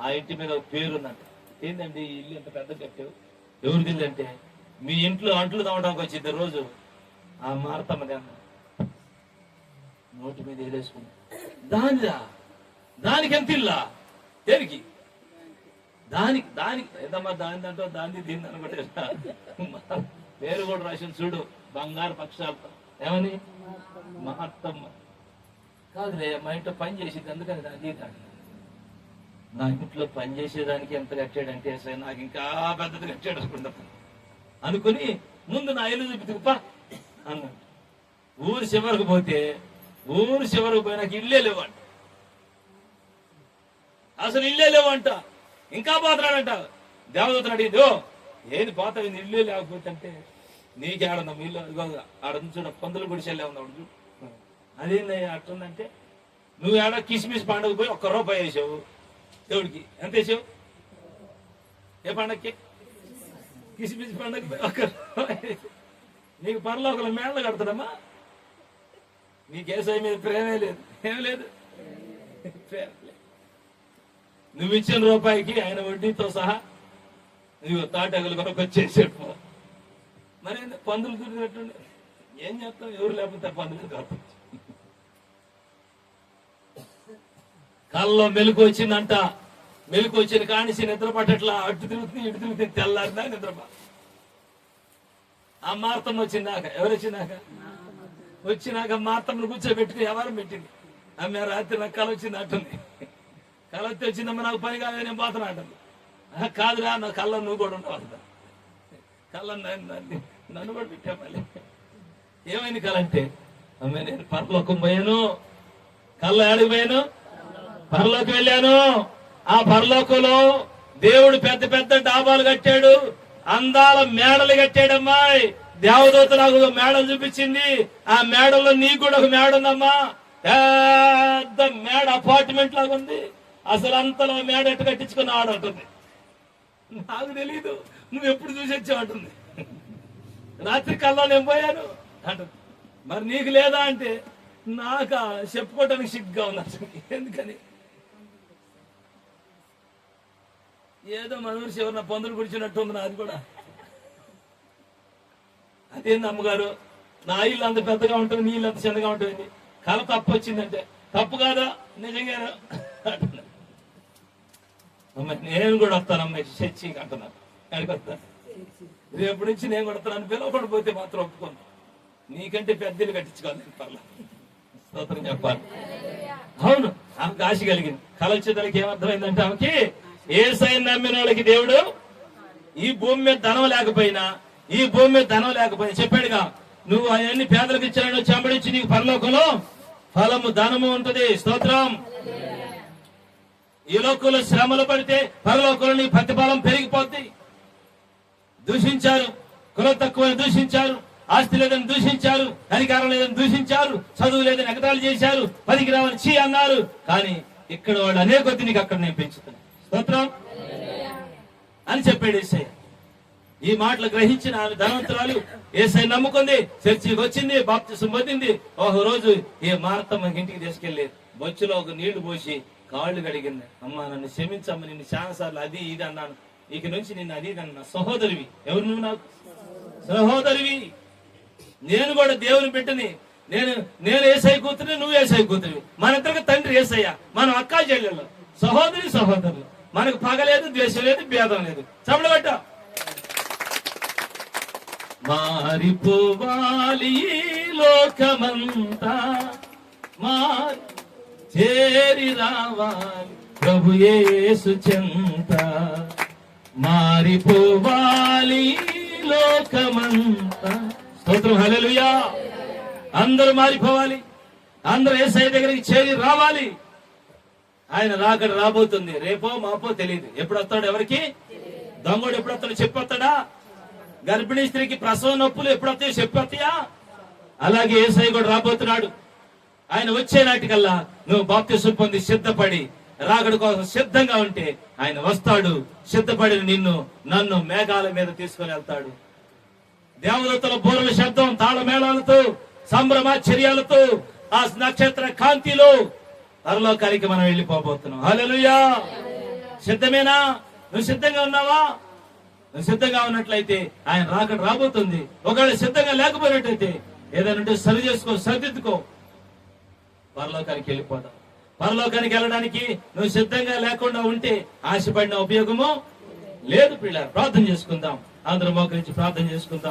ఆ ఇంటి మీద ఒక పేరు ఉందంట. ఏంటండి ఈ ఇల్లు ఎంత పెద్ద కట్టావు? ఎవరిది ఇల్లు అంటే, మీ ఇంట్లో అంట్లు తవ్వడానికి వచ్చింది రోజు ఆ మారతమ్మది అన్న. నోటి మీద వేలేసుకున్నా. దానికి ఎంత ఇల్లా? దేనికి? దానికి ఏదమ్మా దానిదంటో దాన్ని దీన్ని అనుకుంటా. పేరు కూడా రాసింది చూడు, బంగారు పక్షాలతో. ఏమని? మహత్తమ్మ. కాదులే, మా ఇంట్లో పని చేసింది అందుకని అది కాదు. నా ఇంట్లో పని చేసేదానికి ఎంత కట్టాడంటే సరే నాకు ఇంకా పెద్దది కట్టాడు అనుకుని ముందు నా ఇల్లు చూపిపా అన్నాడు. ఊరు చివరకు పోయినాక ఇల్లే లేవంట. అసలు ఇల్లే లేవంట. ఇంకా పోతున్నాడంట. దేవదూతను అడిగింది, ఏది పోతావు ఇల్లే లేకపోతే అంటే, నీకేడన్నా ఇల్లు ఆడ చూడ పందులు గుడిసెళ్ళే ఉంది ఆవిడ చూడు. అదేంది అట్టుందంటే, నువ్వు ఏడ కిస్మిస్ పండుగ పోయి ₹1 వేసావు దేవుడికి. ఎంత వేసావు? ఏ పండగకి? కిస్మిస్ పండుగ పోయి ₹1. నీకు పరలోకల మేళ్ళ కడతాడమ్మా. నీకు ఏసై మీద ప్రేమే లేదు, ఏం లేదు, ప్రేమ లేదు. నువ్వు ఇచ్చిన రూపాయికి ఆయన వడ్డీతో సహా నువ్వు తాటగలు కొరకు వచ్చేసాడు. మరి పందులు దూరినట్టుండే ఏం చేస్తాం? ఎవరు లేకపోతే పందులు కాదు. కళ్ళలో మెలకు వచ్చిందంట. మెలకు వచ్చిన కానిసి నిద్ర పట్టట్లా, అటు తిరుగుతుంది ఇటు తిరుగుతుంది. తెల్లారిందా నిద్రపా. ఆ మార్తమ్మ వచ్చిందాక, ఎవరు వచ్చినాక మార్తమ్మను కూర్చోబెట్టుకుని వ్యవహారం పెట్టింది. ఆమె రాత్రి నాకు కళ వచ్చింది అంటుంది. కళ వచ్చిందమ్మా, నాకు పని కాదు, నేను పోతున్నా అంటుంది. కాదురా, నా కళ్ళ నువ్వు కూడా ఉండవు అంట. కళ్ళ నన్ను కూడా పెట్టా. మళ్ళీ ఏమైంది కళ అంటే, అమ్మే నేను పరలోకం పోయాను. కళ్ళ ఏడికి పోయాను? పరలోకి వెళ్ళాను. ఆ పరలోకంలో దేవుడు పెద్ద పెద్ద డాబాలు కట్టాడు, అందాల మేడలు కట్టాడమ్మాయి. దేవదూత నాకు ఒక మేడలు చూపించింది. ఆ మేడల్లో నీకు కూడా ఒక మేడ ఉందమ్మా. పెద్ద మేడ, అపార్ట్మెంట్ లాగా ఉంది. అసలు అంతలో మేడ ఎట్టు కట్టించుకుని ఆడుంటుంది. నాకు తెలీదు, నువ్వు ఎప్పుడు చూసి వచ్చావు అంటుంది. రాత్రి కల్లా నేను పోయాను అంటుంది. మరి నీకు లేదా అంటే, నాకు చెప్పుకోవటానికి సిగ్గుగా ఉంది అసలు. ఎందుకని? ఏదో మన ఊరి చివరిన పందులు గుడిచినట్టు ఉంది నాది కూడా. అదేంది అమ్మగారు, నా ఇల్లు అంత పెద్దగా ఉంటుంది, నీ ఇల్లు అంత చిన్నగా ఉంటుంది, కళ తప్పు వచ్చిందంటే తప్పు కాదా నిజంగా అంటున్నా. అమ్మ నేను కూడా వస్తాను అమ్మాయి చర్చికి అంటున్నాను. ఎక్కడికి వస్తాను? రేపు నుంచి నేను కొడతాను. పిలవకపోతే మాత్రం ఒప్పుకోను. నీకంటే పెద్దలు కట్టించుకోవాలి పర్లా. స్తోత్రం చెప్పాలి. అవును, ఆమెకు ఆశ కలిగింది. కళ వచ్చేదానికి ఏమర్థమైందంటే ఆమెకి యేసయ్యను నమ్మిన వాళ్ళకి దేవుడు ఈ భూమి మీద ధనం లేకపోయినా చెప్పాడుగా, నువ్వు అవన్నీ పేదలకు ఇచ్చాను చెంబడించి నీకు పరలోకంలో ఫలము ధనము ఉంటుంది. స్తోత్రం. ఈ లోకంలో శ్రమలు పడితే పరలోకంలో నీ ప్రతిఫలం పెరిగిపోద్ది. దూషించారు, కులం తక్కువని దూషించారు, ఆస్తి లేదని దూషించారు, అధికారం లేదని దూషించారు, చదువు లేదని ఎగతాళి చేశారు, పనికి రావని చీ అన్నారు. కానీ ఇక్కడ వాళ్ళు అనే కొద్ది నీకు అక్కడ నేను పెంచుతాను. స్తోత్రం అని చెప్పాడు యేసయ్య. ఈ మాటలు గ్రహించిన ఆమె ధనవంతురాలు యేసయ్య నమ్ముకుంది, చర్చికి వచ్చింది, బాప్తిసం పొందింది. ఒక రోజు ఈ మార్తమ్మ ఇంటికి తీసుకెళ్లి బొచ్చులో ఒక నీళ్లు పోసి కాళ్ళు కడిగింది. అమ్మ నన్ను క్షమించమ్మ, నిన్ను చాలాసార్లు అది ఇది అన్నాను, ఇక నుంచి నిన్ను అది ఇది అన్నా. సహోదరివి. ఎవరు నువ్వు? నాకు సహోదరివి. నేను కూడా దేవుని బిడ్డని. నేను యేసయ్య కూతురు, నువ్వు యేసయ్య కూతురివి. మన ఇద్దరికి తండ్రి యేసయ్య, మనం అక్కా చెల్లెళ్ళు, సహోదరులు. మనకు పగ లేదు, ద్వేషం లేదు, భేదం లేదు. చమడబట్ట మారిపోవాలి లోకమంతా, చేరి రావాలి ప్రభు యేసు చెంత. మారిపోవాలి లోకమంతా. స్తోత్రం. హల్లెలూయా. అందరూ మారిపోవాలి, అందరూ యేసయ్య దగ్గరికి చేరి రావాలి. ఆయన రాకడ రాబోతుంది. రేపో మాపో తెలియదు. ఎప్పుడు వస్తాడు ఎవరికి? దొంగోడు ఎప్పుడు వస్తాడు చెప్పొస్తాడా? గర్భిణీ స్త్రీకి ప్రసవ నొప్పులు ఎప్పుడు వస్తాయో చెప్పొస్తాయా? అలాగే యేసయ్య కూడా రాబోతున్నాడు. ఆయన వచ్చే నాటికల్లా నువ్వు బాప్తిసం పొంది సిద్ధపడి రాకడ కోసం సిద్ధంగా ఉంటే ఆయన వస్తాడు. సిద్ధపడి నిన్ను నన్ను మేఘాల మీద తీసుకొని వెళ్తాడు. దేవదూతల బూరల శబ్దం, తాళమేళాలతో, సంభ్రమాశ్చర్యాలతో, ఆ నక్షత్ర కాంతిలో పరలోకానికి మనం వెళ్ళిపోబోతున్నాం. హల్లెలూయా. సిద్ధమేనా? నువ్వు సిద్ధంగా ఉన్నావా? నువ్వు సిద్ధంగా ఉన్నట్లయితే ఆయన రాకడ రాబోతుంది. ఒకవేళ సిద్ధంగా లేకపోయినట్టయితే ఏదైనా సరి చేసుకో, సరిదిద్దుకో, పరలోకానికి వెళ్ళిపోతాం. పరలోకానికి వెళ్ళడానికి నువ్వు సిద్ధంగా లేకుండా ఉంటే ఆశపడిన ఉపయోగము లేదు. పిల్లలు ప్రార్థన చేసుకుందాం. అందరం మోకరించి ప్రార్థన చేసుకుందాం.